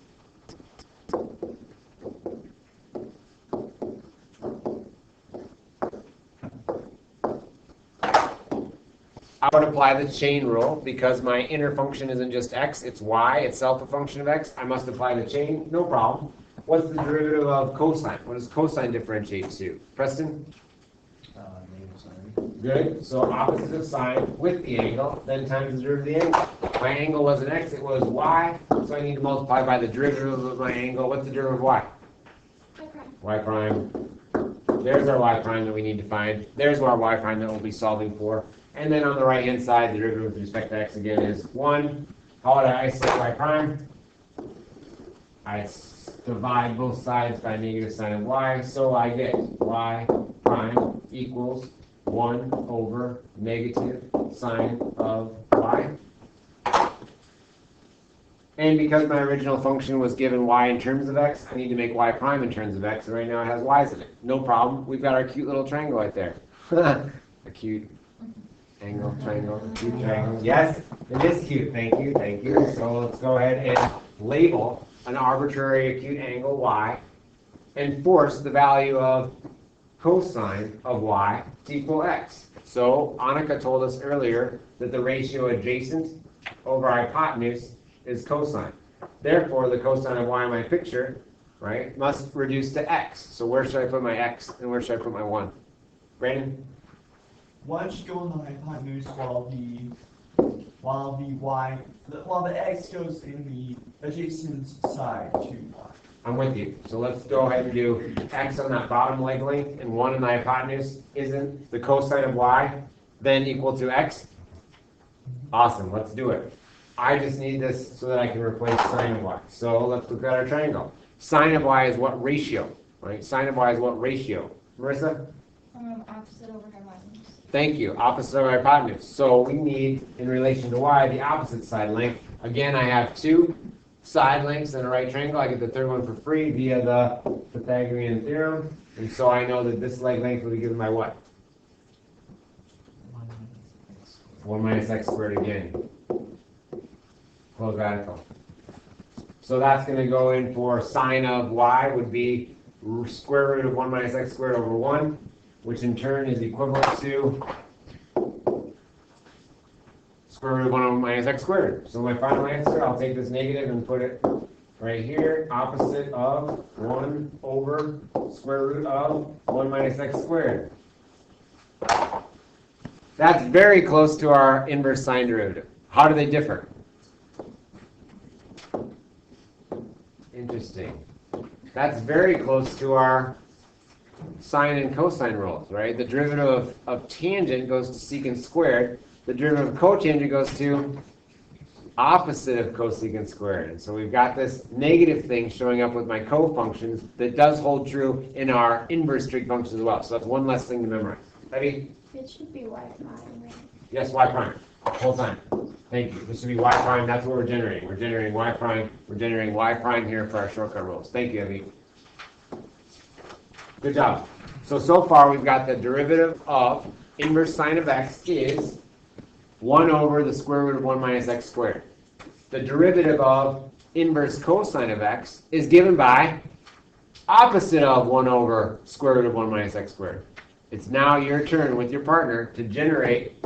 I would apply the chain rule because my inner function isn't just x, it's y, itself a function of x. I must apply the chain, no problem. What's the derivative of cosine? What does cosine differentiate to? Preston? Negative sine. Good. So opposite of sine with the angle, then times the derivative of the angle. My angle was an x, it was y, so I need to multiply by the derivative of my angle. What's the derivative of y? Y prime. There's our y prime that we need to find. There's our y prime that we'll be solving for. And then on the right-hand side, the derivative with respect to x again is 1. How would I isolate y prime? I divide both sides by negative sine of y, so I get y prime equals 1 over negative sine of y. And because my original function was given y in terms of x, I need to make y prime in terms of x, and right now it has y's in it. No problem. We've got our cute little triangle right there. A cute angle, triangle, cute triangle. Yes, it is cute. Thank you, thank you. So let's go ahead and label an arbitrary acute angle y and force the value of cosine of y to equal x. So Annika told us earlier that the ratio adjacent over hypotenuse is cosine. Therefore, the cosine of y in my picture, right, must reduce to x. So where should I put my x and where should I put my 1? Brandon? One should go in the hypotenuse while the x goes in the adjacent side to y. I'm with you. So let's go ahead and do x on that bottom leg length and 1 in the hypotenuse. Isn't the cosine of y then equal to x? Awesome, let's do it. I just need this so that I can replace sine of y. So let's look at our triangle. Sine of y is what ratio, right? Sine of y is what ratio? Marissa? Opposite over hypotenuse. Thank you, opposite of hypotenuse. So we need, in relation to y, the opposite side length. Again, I have 2 side lengths in a right triangle. I get the third one for free via the Pythagorean theorem. And so I know that this leg length will be given by what? 1 minus x squared again. Close radical. So that's going to go in for sine of y would be square root of 1 minus x squared over 1, which in turn is equivalent to square root of 1 minus x squared. So my final answer, I'll take this negative and put it right here, opposite of 1 over square root of 1 minus x squared. That's very close to our inverse sine derivative. How do they differ? Interesting. That's very close to our sine and cosine rules, right? The derivative of tangent goes to secant squared. The derivative of cotangent goes to opposite of cosecant squared. And so we've got this negative thing showing up with my co-functions that does hold true in our inverse trig functions as well. So that's one less thing to memorize. Debbie? It should be y prime, right? Yes, y prime. Whole time. Thank you. This should be y prime. That's what we're generating. We're generating y prime. We're generating y prime here for our shortcut rules. Thank you, Abby. Good job. So far we've got the derivative of inverse sine of x is 1 over the square root of 1 minus x squared. The derivative of inverse cosine of x is given by opposite of 1 over square root of 1 minus x squared. It's now your turn with your partner to generate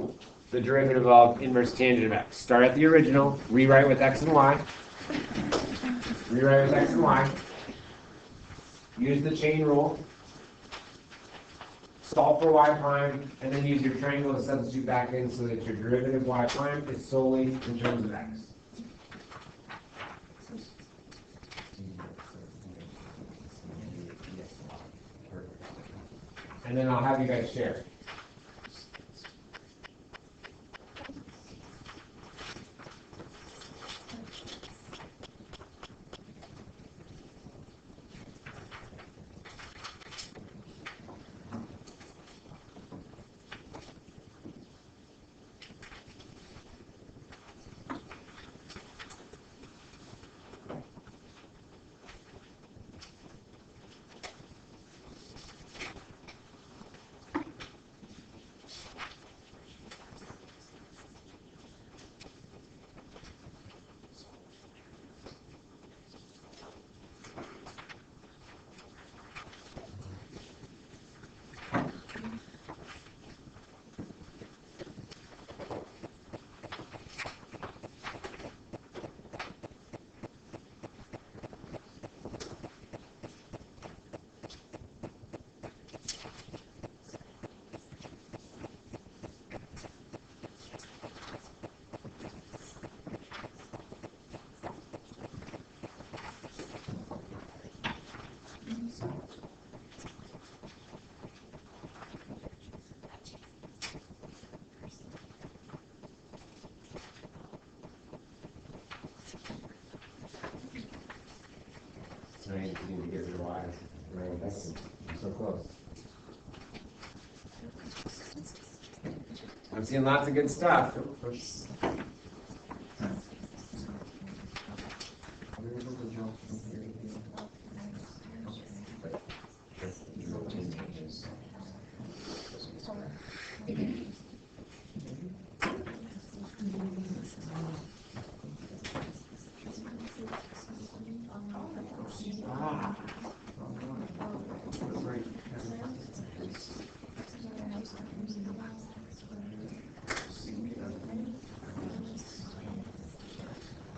the derivative of inverse tangent of x. Start at the original, rewrite with x and y. Rewrite with x and y. Use the chain rule. Solve for y prime, and then use your triangle to substitute back in so that your derivative y prime is solely in terms of x. And then I'll have you guys share. Trying to get your y. Right, that's so close. I'm seeing lots of good stuff.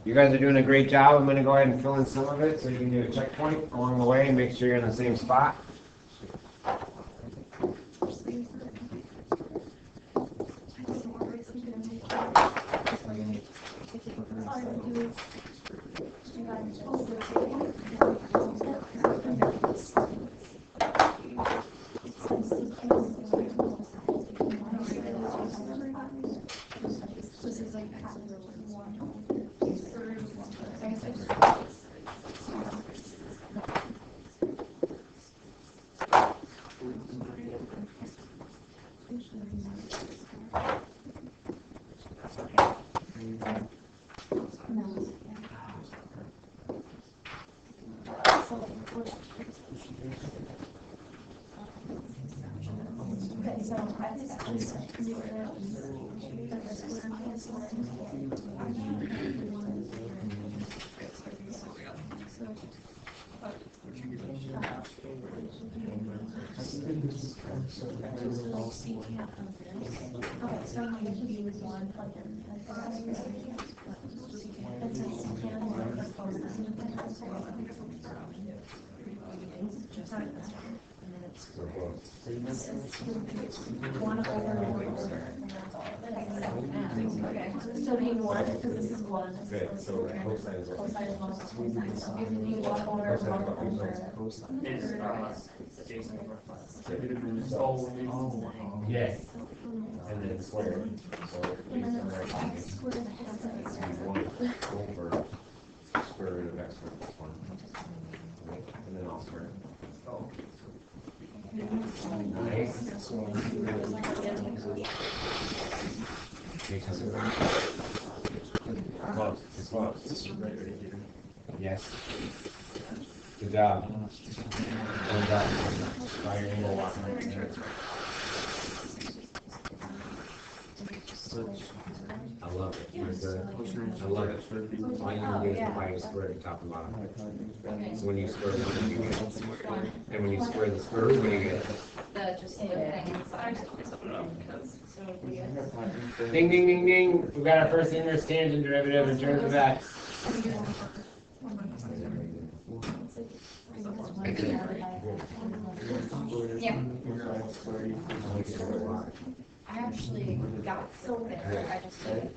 You guys are doing a great job. I'm gonna go ahead and fill in some of it so you can do a checkpoint along the way and make sure you're in the same spot. So do you want it, because this is one. Good, so cosine is what? Cosine is one, cosine, so if you want over, one over. Is Jason over plus? Yes. And then square. So And then right it's hand x squared and is 1 over square root of x squared plus 1. And then all square. Nice. Close, it's close. Yes. Good job. Good job. Fire angle walking right there. I love it. There's a- I love it. All you can do is divide the square at top and bottom. So when you square one, you get square. And when you square the square root, what do you get? Ding, ding, ding, ding. We got our first inverse tangent derivative in terms of x. Yeah. I actually got so bitter, I just did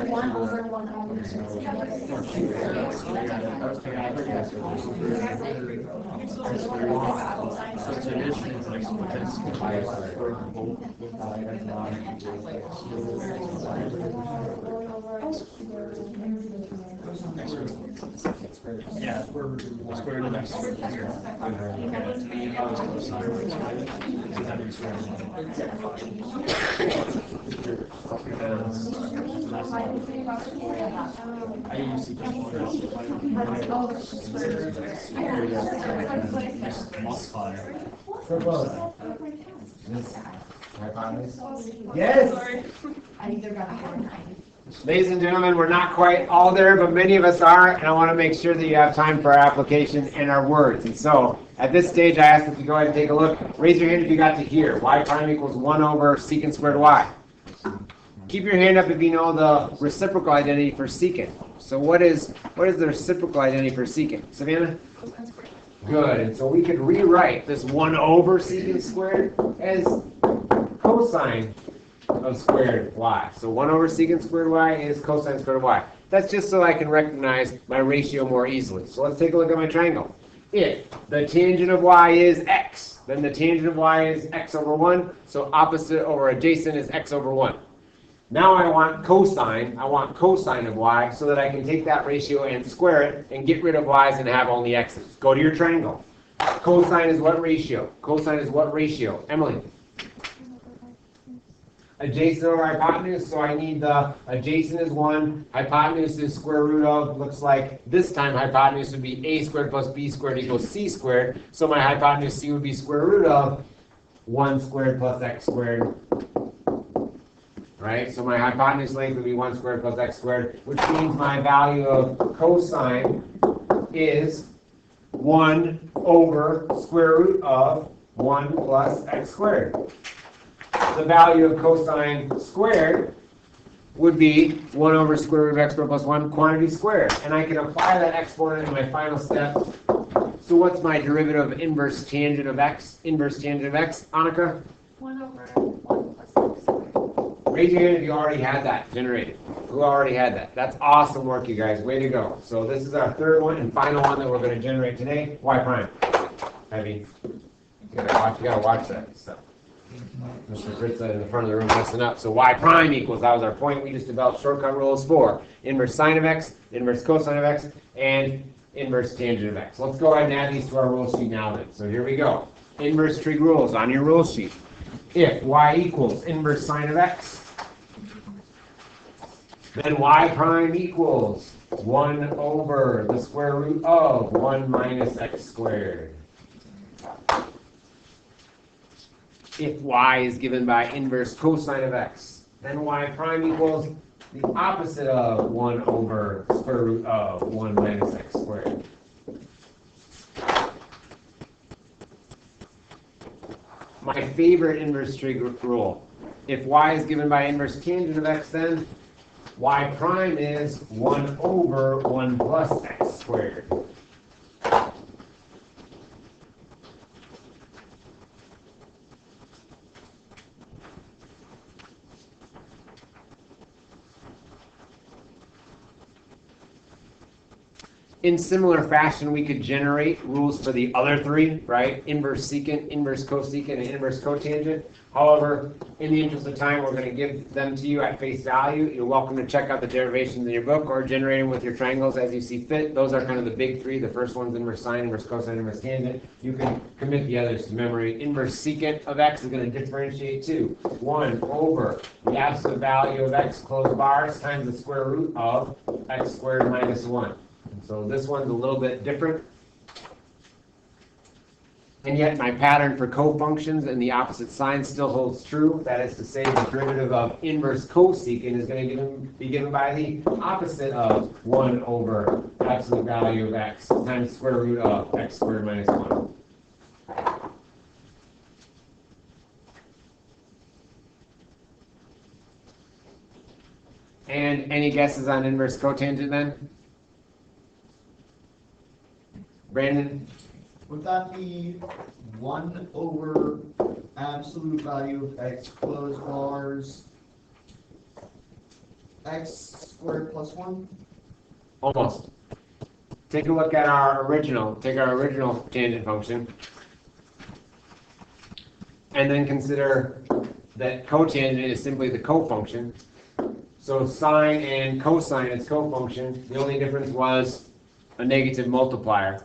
One over, one over. Yeah, square root of x squared. I use multiplier. So close. This hypotenuse? Yes! I either got a 4 or 9. Ladies and gentlemen, we're not quite all there, but many of us are, and I want to make sure that you have time for our application and our words. And so, at this stage, I ask that you go ahead and take a look. Raise your hand if you got to here. Y prime equals 1 over secant squared y. Keep your hand up if you know the reciprocal identity for secant. So what is the reciprocal identity for secant? Savannah? Good. And so we could rewrite this 1 over secant squared as cosine of squared y. So 1 over secant squared y is cosine squared y. That's just so I can recognize my ratio more easily. So let's take a look at my triangle. If the tangent of y is x, then the tangent of y is x over 1. So opposite over adjacent is x over 1. Now I want cosine of y so that I can take that ratio and square it and get rid of y's and have only x's. Go to your triangle. Cosine is what ratio? Cosine is what ratio? Emily? Adjacent over hypotenuse, so I need the adjacent is 1, hypotenuse is square root of, looks like this time hypotenuse would be a squared plus b squared equals c squared, so my hypotenuse c would be square root of 1 squared plus x squared. right? So my hypotenuse length would be 1 squared plus x squared, which means my value of cosine is 1 over square root of 1 plus x squared. The value of cosine squared would be 1 over square root of x squared plus 1 quantity squared. And I can apply that exponent in my final step. So what's my derivative of inverse tangent of x? Inverse tangent of x, Annika? 1 over 1 plus x squared. Raise your hand if you already had that generated. Who already had that? That's awesome work, you guys. Way to go. So this is our third one and final one that we're going to generate today. Y prime. Heavy. You gotta watch that stuff. Mr. Fritz in the front of the room messing up. So y prime equals, that was our point. We just developed shortcut rules for inverse sine of x, inverse cosine of x, and inverse tangent of x. Let's go ahead and add these to our rule sheet now then. So here we go. Inverse trig rules on your rule sheet. If y equals inverse sine of x, then y prime equals 1 over the square root of 1 minus x squared. If y is given by inverse cosine of x, then y prime equals the opposite of 1 over square root of 1 minus x squared. My favorite inverse trig rule. If y is given by inverse tangent of x, then y prime is 1 over 1 plus x squared. In similar fashion, we could generate rules for the other three, right? Inverse secant, inverse cosecant, and inverse cotangent. However, in the interest of time, we're going to give them to you at face value. You're welcome to check out the derivations in your book or generate them with your triangles as you see fit. Those are kind of the big three. The first one's inverse sine, inverse cosine, inverse tangent. You can commit the others to memory. Inverse secant of x is going to differentiate to 1 over the absolute value of x, close bars, times the square root of x squared minus 1. So this one's a little bit different. And yet my pattern for cofunctions and the opposite sign still holds true. That is to say the derivative of inverse cosecant is going to be given by the opposite of 1 over absolute value of x times square root of x squared minus 1. And any guesses on inverse cotangent then? Brandon? Would that be 1 over absolute value of x close bars x squared plus 1? Almost. Take a look at our original. Take our original tangent function. And then consider that cotangent is simply the cofunction. So sine and cosine is cofunction. The only difference was a negative multiplier.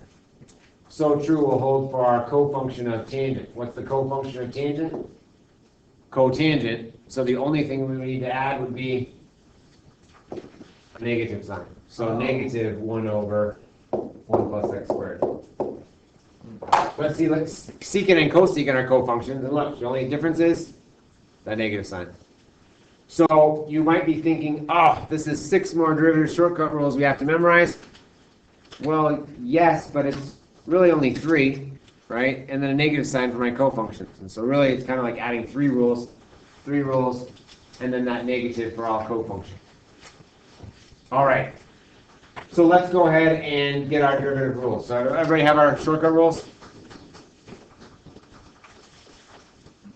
So true will hold for our cofunction of tangent. What's the cofunction of tangent? Cotangent. So the only thing we would need to add would be a negative sign. So negative 1 over 1 plus x squared. Let's see, secant and cosecant are cofunctions. And look, the only difference is that negative sign. So you might be thinking, oh, this is 6 more derivative shortcut rules we have to memorize. Well, yes, but it's really only 3, right? And then a negative sign for my cofunctions. And so really it's kind of like adding 3 rules, and then that negative for all cofunctions. All right. So let's go ahead and get our derivative rules. So everybody have our shortcut rules?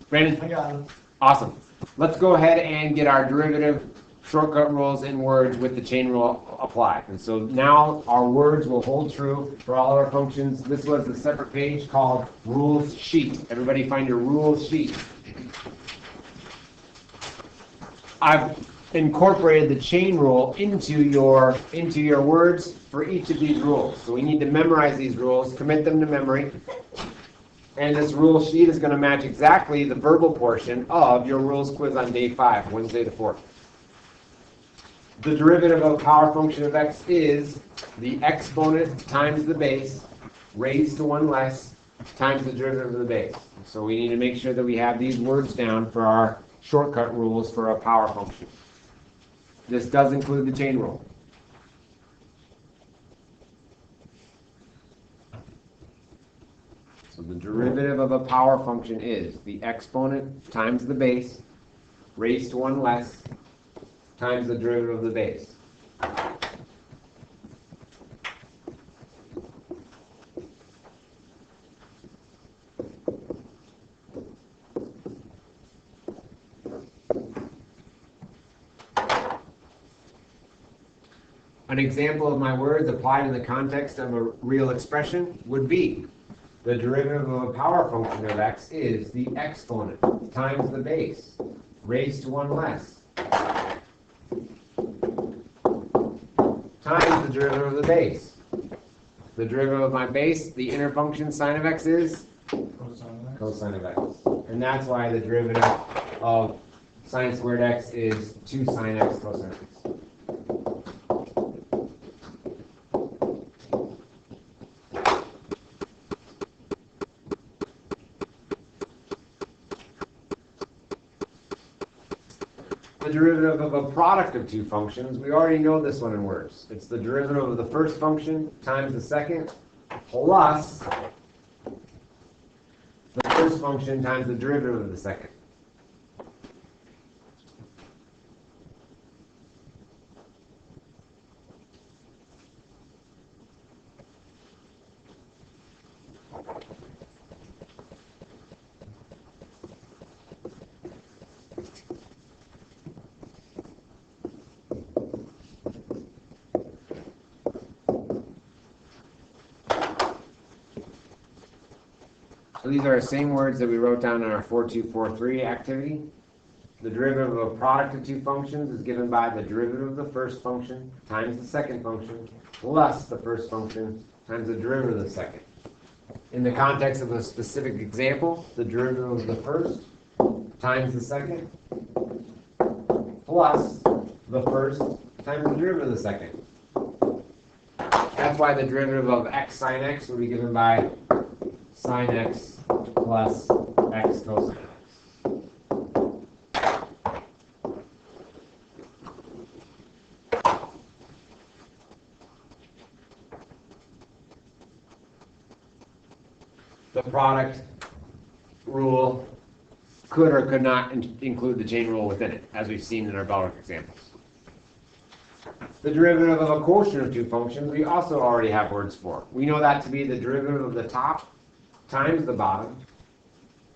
Brandon? I got him. Awesome. Let's go ahead and get our derivative shortcut rules in words with the chain rule applied. And so now our words will hold true for all of our functions. This was a separate page called rules sheet. Everybody find your rules sheet. I've incorporated the chain rule into your words for each of these rules. So we need to memorize these rules, commit them to memory. And this rule sheet is going to match exactly the verbal portion of your rules quiz on day 5, Wednesday the 4th. The derivative of a power function of x is the exponent times the base raised to 1 less times the derivative of the base. So we need to make sure that we have these words down for our shortcut rules for a power function. This does include the chain rule. So the derivative of a power function is the exponent times the base raised to 1 less times the derivative of the base. An example of my words applied in the context of a real expression would be the derivative of a power function of x is the exponent times the base raised to 1 less times the derivative of the base. The derivative of my base, the inner function sine of x is cosine of x. And that's why the derivative of sine squared x is 2 sine x cosine x. The derivative of a product of two functions, we already know this one in words. It's the derivative of the first function times the second plus the first function times the derivative of the second. So these are the same words that we wrote down in our 4243 activity. The derivative of a product of two functions is given by the derivative of the first function times the second function plus the first function times the derivative of the second. In the context of a specific example, the derivative of the first times the second plus the first times the derivative of the second. That's why the derivative of x sine x will be given by sine x plus x cosine x. The product rule could or could not include the chain rule within it, as we've seen in our Bellwork examples. The derivative of a quotient of two functions, we also already have words for. We know that to be the derivative of the top times the bottom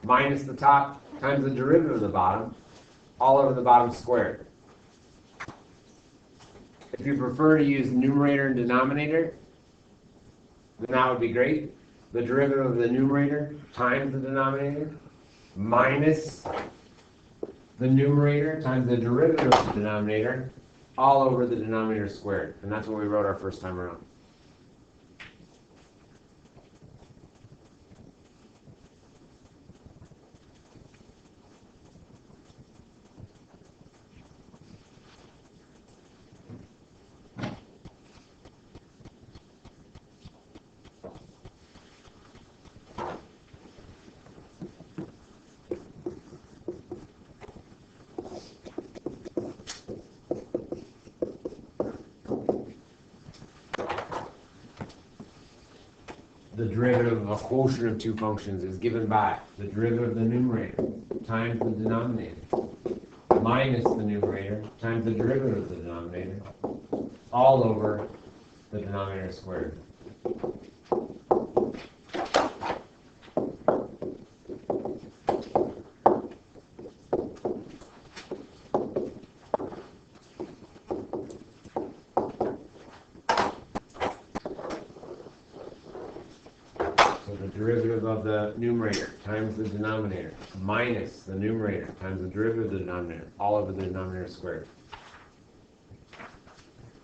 minus the top times the derivative of the bottom all over the bottom squared. If you prefer to use numerator and denominator, then that would be great. The derivative of the numerator times the denominator minus the numerator times the derivative of the denominator all over the denominator squared. And that's what we wrote our first time around. The derivative of a quotient of two functions is given by the derivative of the numerator times the denominator minus the numerator times the derivative of the denominator all over the denominator squared. Derivative of the numerator times the denominator minus the numerator times the derivative of the denominator all over the denominator squared.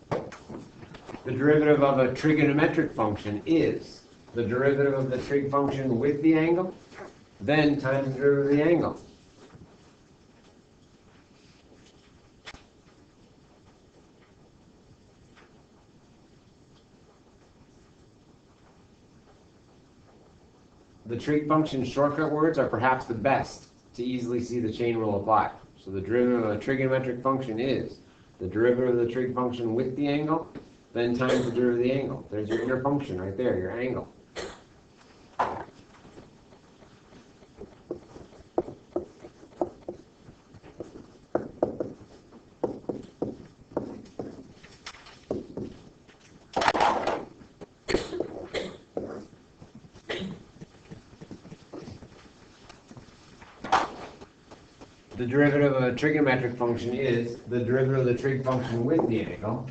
The derivative of a trigonometric function is the derivative of the trig function with the angle, then times the derivative of the angle. The trig function shortcut words are perhaps the best to easily see the chain rule apply. So the derivative of a trigonometric function is the derivative of the trig function with the angle, then times the derivative of the angle. There's your inner function right there, your angle. The derivative of a trigonometric function is the derivative of the trig function with the angle.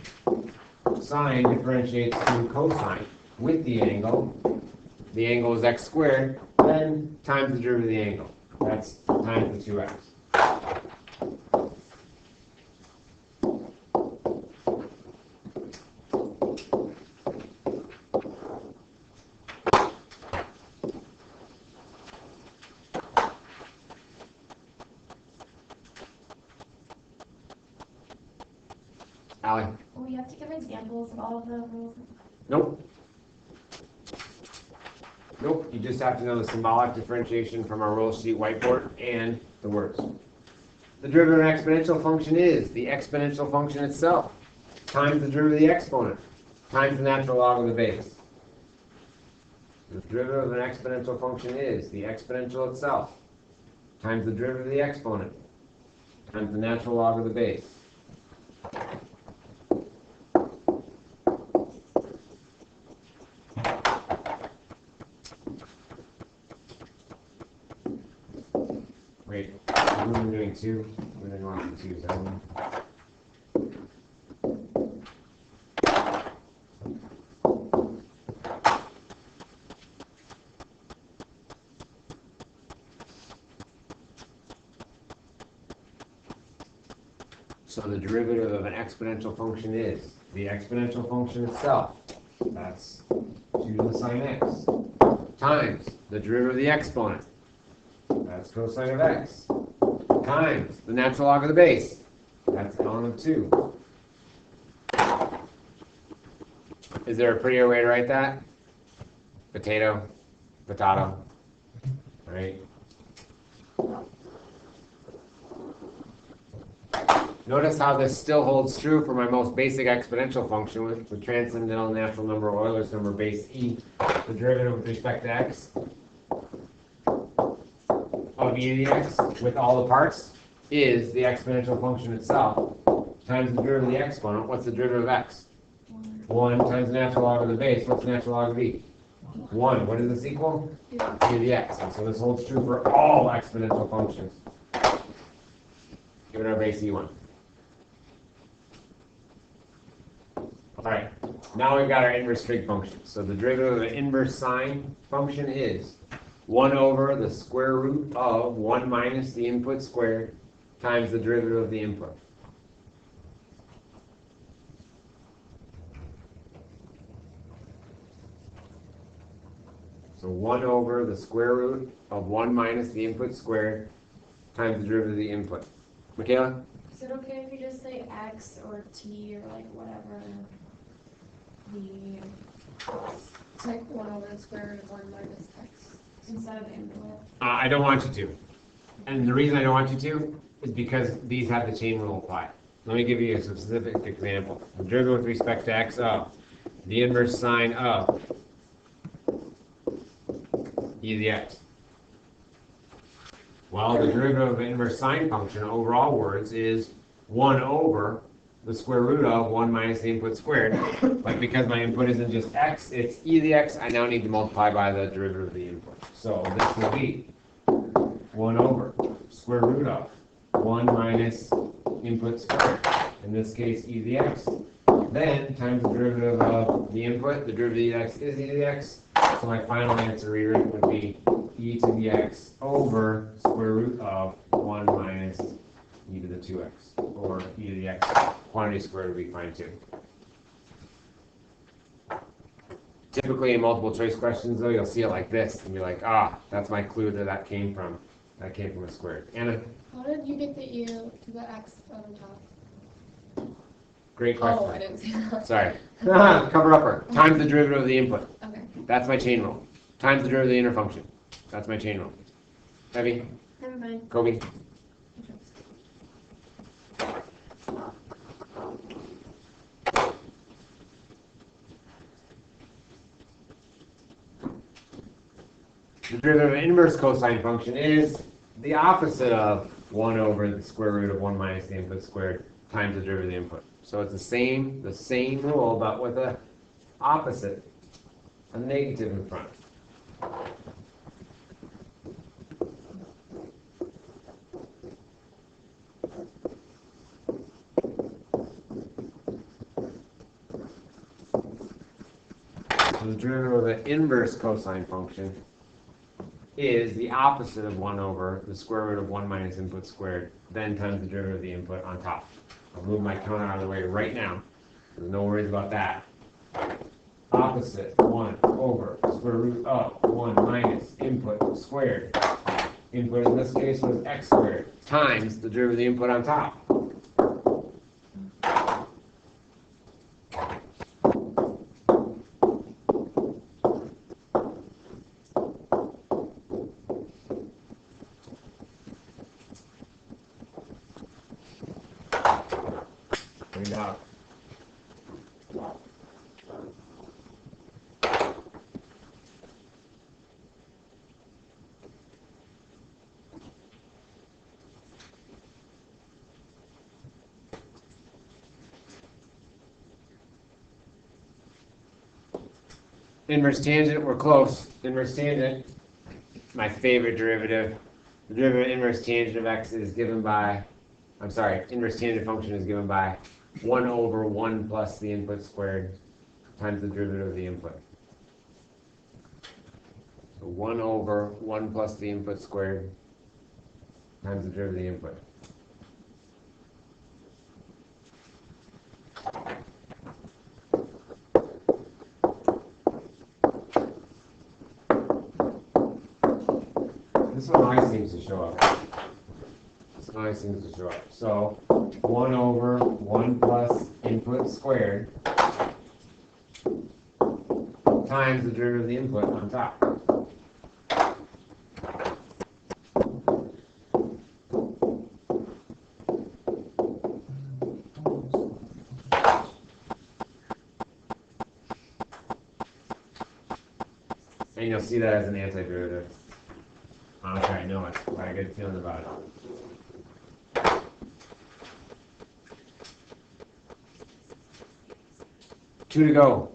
Sine differentiates to cosine with the angle. The angle is x squared, then times the derivative of the angle. That's times the 2x. Allie? Will we have to give examples of all of the rules? Nope. Nope, you just have to know the symbolic differentiation from our roll sheet whiteboard and the words. The derivative of an exponential function is the exponential function itself times the derivative of the exponent times the natural log of the base. The derivative of an exponential function is the exponential itself times the derivative of the exponent times the natural log of the base. Wait, we're doing 2. We're doing 1 and 2, so So the derivative of an exponential function is the exponential function itself. That's 2 to the sine x. Times the derivative of the exponent. That's cosine of x. Times the natural log of the base. That's ln of 2. Is there a prettier way to write that? Potato, potato, right? Notice how this still holds true for my most basic exponential function with the transcendental natural number or Euler's number base e. The derivative with respect to x of e to the x with all the parts is the exponential function itself times the derivative of the exponent. What's the derivative of x? 1 times the natural log of the base. What's the natural log of e? 1. What does this equal? E to the x. And so this holds true for all exponential functions. Give it our base e1. Alright, now we've got our inverse trig function. So the derivative of an inverse sine function is 1 over the square root of 1 minus the input squared times the derivative of the input. So 1 over the square root of 1 minus the input squared times the derivative of the input. Michaela? Is it okay if you just say x or t or like whatever the It's like 1 over the square root of 1 minus x. instead of input? I don't want you to. And the reason I don't want you to is because these have the chain rule applied. Let me give you a specific example. The derivative with respect to x of the inverse sine of e to the x. Well, the derivative of an inverse sine function over all words is 1 over the square root of 1 minus the input squared. But because my input isn't just x, it's e to the x, I now need to multiply by the derivative of the input. So this will be 1 over square root of 1 minus input squared. In this case, e to the x. Then times the derivative of the input. The derivative of the x is e to the x. So my final answer rewritten would be e to the x over square root of 1 minus e to the 2x, or e to the x. Quantity squared would be fine too. Typically in multiple choice questions though, you'll see it like this and be like, ah, that's my clue that came from a squared. Anna? How did you get the e to the x on top? Great question. Oh, I didn't see that. Sorry. Cover upper. Times the derivative of the input. Okay. That's my chain rule. Times the derivative of the inner function. That's my chain rule. Debbie? Never mind. Kobe? The derivative of an inverse cosine function is the opposite of 1 over the square root of 1 minus the input squared times the derivative of the input. So it's the same rule, but with a opposite, a negative in front. So the derivative of an inverse cosine function is the opposite of 1 over the square root of 1 minus input squared, then times the derivative of the input on top. I'll move my counter out of the way right now. There's no worries about that. Opposite 1 over square root of 1 minus input squared. Input in this case was x squared times the derivative of the input on top. Bring it out. Inverse tangent, we're close. Inverse tangent, my favorite derivative. The derivative of inverse tangent of x is given by, inverse tangent function is given by 1 over 1 plus the input squared times the derivative of the input. So 1 over 1 plus the input squared times the derivative of the input. This one always seems to show up. This one always seems to show up. So 1 over 1 plus input squared times the derivative of the input on top. And you'll see that as an antiderivative. Okay, I know it. I got a good feeling about it. 2 to go.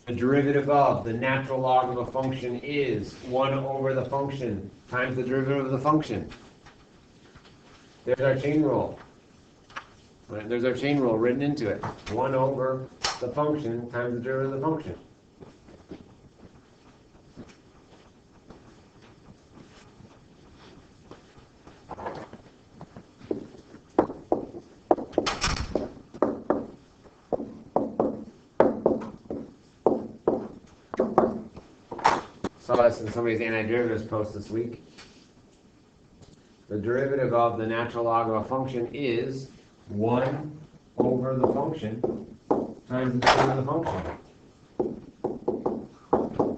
The derivative of the natural log of a function is 1 over the function times the derivative of the function. There's our chain rule. There's our chain rule written into it. 1 over the function times the derivative of the function. Saw this in somebody's antiderivatives post this week. The derivative of the natural log of a function is 1 over the function times the derivative of the function.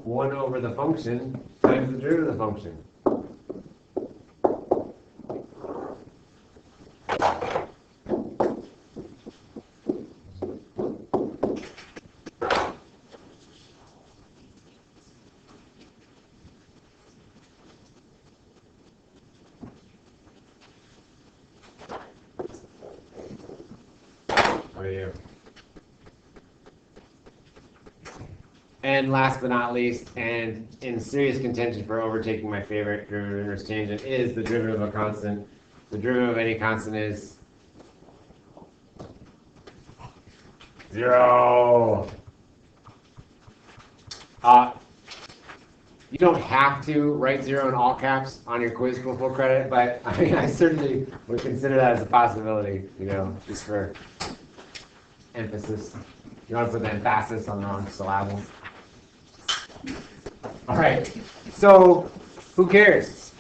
1 over the function times the derivative of the function. Right here. And last but not least, and in serious contention for overtaking my favorite derivative of inverse tangent, is the derivative of a constant. The derivative of any constant is 0. You don't have to write 0 in all caps on your quiz for full credit, but I mean, I certainly would consider that as a possibility, just for emphasis. You want to put the emphasis on the wrong syllable. All right, so who cares?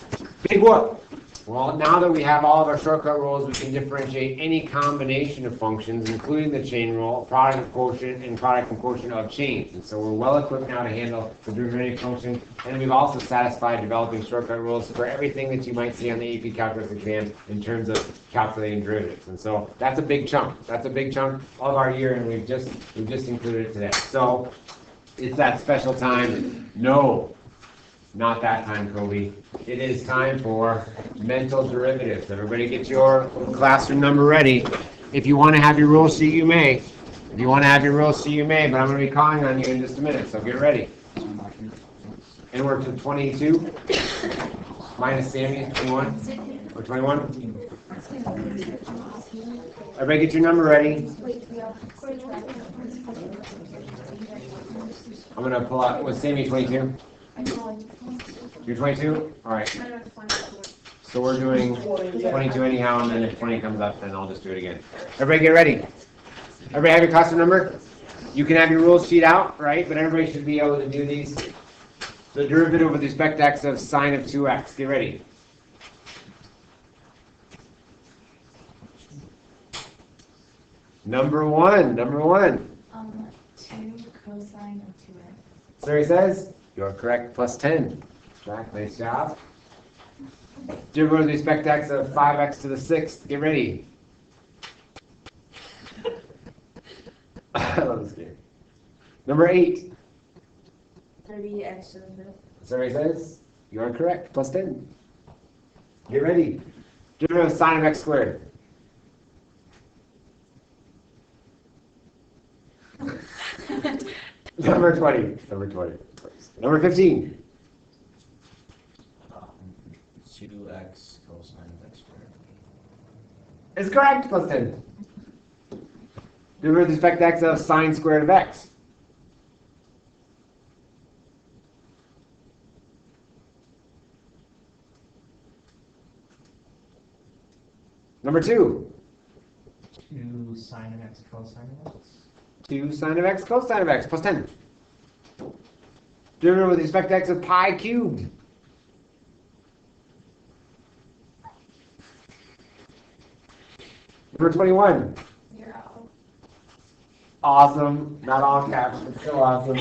Big whoop. Well, now that we have all of our shortcut rules, we can differentiate any combination of functions, including the chain rule, product and quotient, and product and quotient of chains. And so we're well equipped now to handle the derivative of any function. And we've also satisfied developing shortcut rules for everything that you might see on the AP Calculus exam in terms of calculating derivatives. And so that's a big chunk. That's a big chunk of our year, and we've just included it today. So it's that special time. No. Not that time, Kobe. It is time for mental derivatives. Everybody get your classroom number ready. If you want to have your rule sheet, you may. If you want to have your rule sheet, you may, but I'm going to be calling on you in just a minute, so get ready. And we're to 22, minus Sammy, 21, or 21. Everybody get your number ready. I'm going to pull out, was Sammy 22? You're 22? All right. So we're doing 22 anyhow, and then if 20 comes up, then I'll just do it again. Everybody get ready. Everybody have your classroom number? You can have your rule sheet out, right? But everybody should be able to do these. The derivative with respect to x of sine of 2x. Get ready. Number one. 2 cosine of 2x. Siri says, you're correct, plus 10. Jack, nice job. Derivative with respect to x of 5x to the 6th. Get ready. I love this game. Number 8. 30x to the 5th. Survey says, you are correct, plus 10. Get ready. Derivative of sine of x squared. Number 20. Number 15. 2x cosine of x squared. Is correct, plus 10. Derivative with respect to x of sine squared of x. Number 2. 2 sine of x cosine of x. 2 sine of x cosine of x, plus 10. Derivative with respect to x of pi cubed. Number 21. 0. Awesome. Not all caps, but still awesome.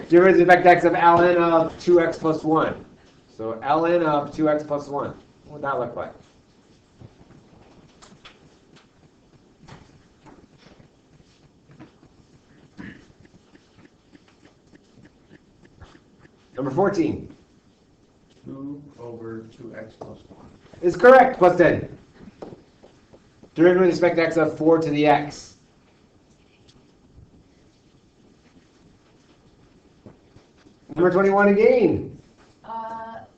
Derivative with respect to x of ln of 2x plus 1. So ln of 2x plus 1. What would that look like? Number 14. 2 over 2x plus 1. Is correct, plus 10. Derivative with respect to x of 4 to the x. Number 21 again.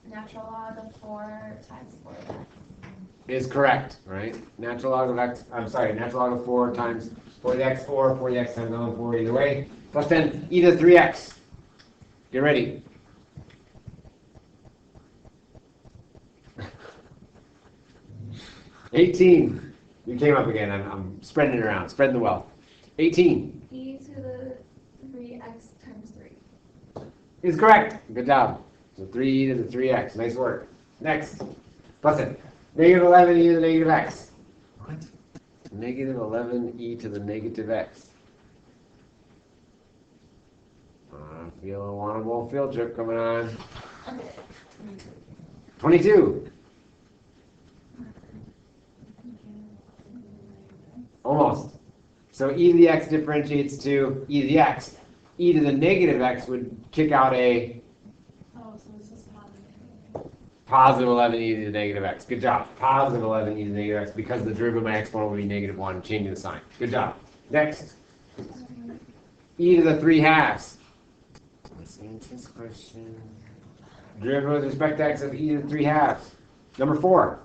Natural log of 4 times 4 of x. Is correct, right? Natural log of x, natural log of 4 times 4 to the x, 4 to the x times ln 4 either way. Plus 10 e to the 3x. Get ready. $18. You came up again. I'm spreading it around. Spreading the wealth. 18. E to the 3x times 3. Is correct. Good job. So 3e to the 3x. Nice work. Next. Plus it. Negative 11e to the negative x. What? Negative 11e to the negative x. I feel a wannable field trip coming on. 22. Almost. So e to the x differentiates to e to the x. E to the negative x would kick out a Oh, so this is positive. positive 11e to the negative x. Good job. Positive 11e to the negative x because the derivative of my exponent would be negative 1, changing the sign. Good job. Next. E to the 3 halves. Let's answer this question. Derivative with respect to x of e to the 3 halves. Number 4.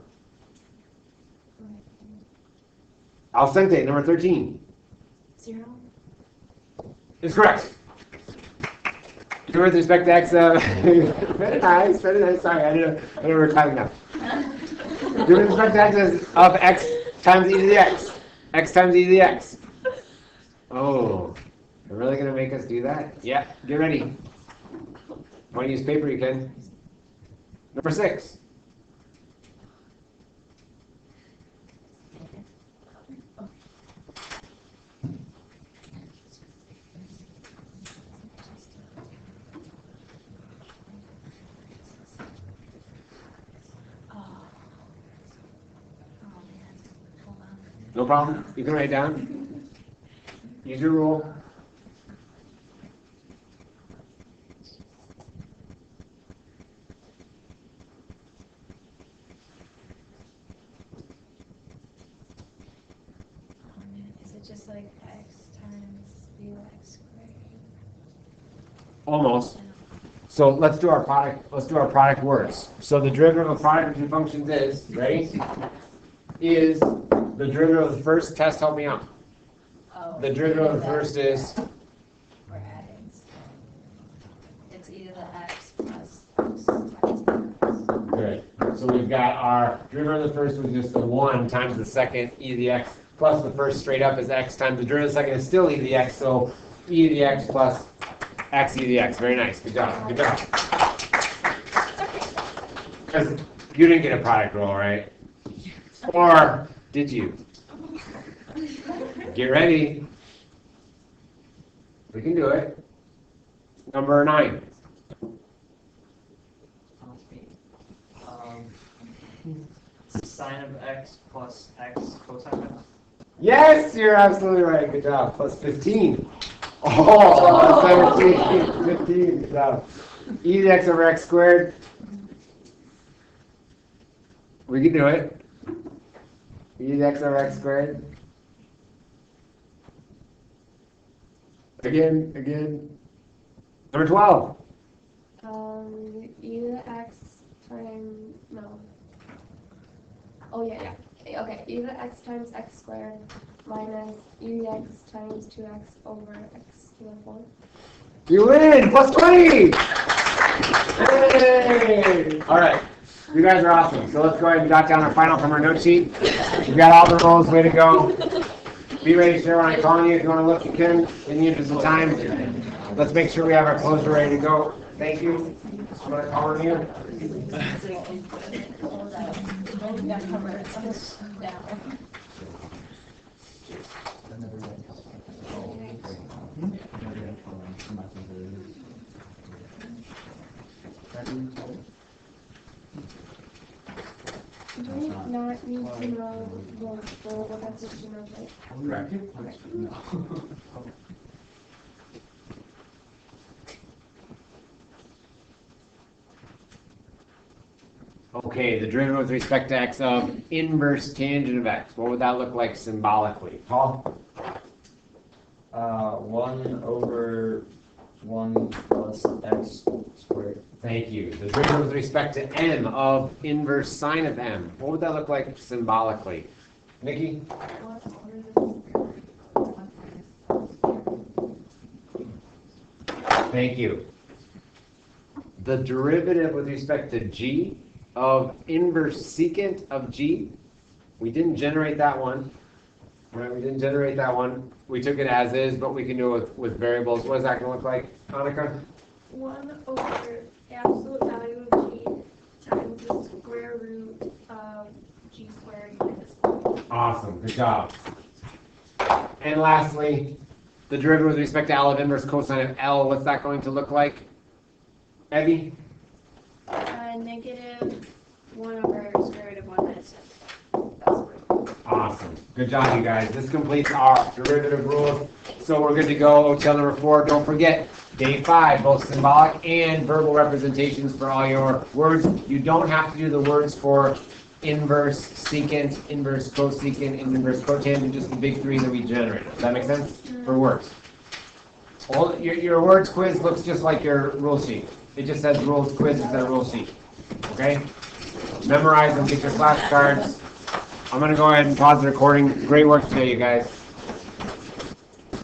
Alcente, number 13. 0. Is correct. Derivative with respect to x of very nice. Sorry, I didn't know we were timing now. Derivative with respect to x of x times e to the x. X times e to the x. Oh, they're really gonna make us do that? Yeah. Get ready. Want to use paper? You can. Number 6. No problem. You can write it down. Use your rule. it just like x times bx squared? Almost. So let's do our product words. So the derivative of product of two functions is, ready? Is the derivative of the first, test, help me out. Oh, The derivative of the first is, we're adding. It's either the x plus x times x. good. So we've got our derivative of the first was just the 1 times the second e to the x, plus the first straight up is x times the derivative of the second is still e to the x, so e to the x plus x e to the x. Very nice. Good job. Good job. Because you didn't get a product rule, right? Or did you? Get ready. We can do it. Number 9. Sine of x plus x cosine of x. Yes, you're absolutely right. Good job. Plus 15. Oh, plus 17. 15. Good job. E to the x over x squared. We can do it. E to the x over x squared. Again. Number 12. E to the x times, no. Oh, yeah. Okay, e to the x times x squared minus e to the x times 2x over x to the 4. You win! Plus 20! Hey! All right. You guys are awesome. So let's go ahead and jot down our final from our note sheet. We've got all the rules. Way to go. Be ready to share when I call on you. If you want to look, you can. In the interest of time, let's make sure we have our closer ready to go. Thank you. I'm going to call on you. Do we not need to know the rule, but that's just, right? Okay, the derivative with respect to x of inverse tangent of x. What would that look like symbolically? Paul? 1 over 1 plus x squared. Thank you. The derivative with respect to m of inverse sine of m. What would that look like symbolically? Nikki? Thank you. The derivative with respect to g of inverse secant of g. We didn't generate that one. Right, we didn't generate that one. We took it as is, but we can do it with variables. What is that going to look like, Annika? 1 over absolute value of g times the square root of g squared minus 1. Awesome. Good job. And lastly, the derivative with respect to L of inverse cosine of L. What's that going to look like? Evie? Negative 1 over square root of 1 minus 10. Awesome. Good job, you guys. This completes our derivative rules. So we're good to go. OTL number 4. Don't forget, day 5, both symbolic and verbal representations for all your words. You don't have to do the words for inverse secant, inverse cosecant, and inverse cotangent, just the big 3 that we generated. Does that make sense? For words. All, your words quiz looks just like your rule sheet. It just says rules quiz instead of rule sheet. Okay? Memorize them, get your flashcards. I'm going to go ahead and pause the recording. Great work today, you guys.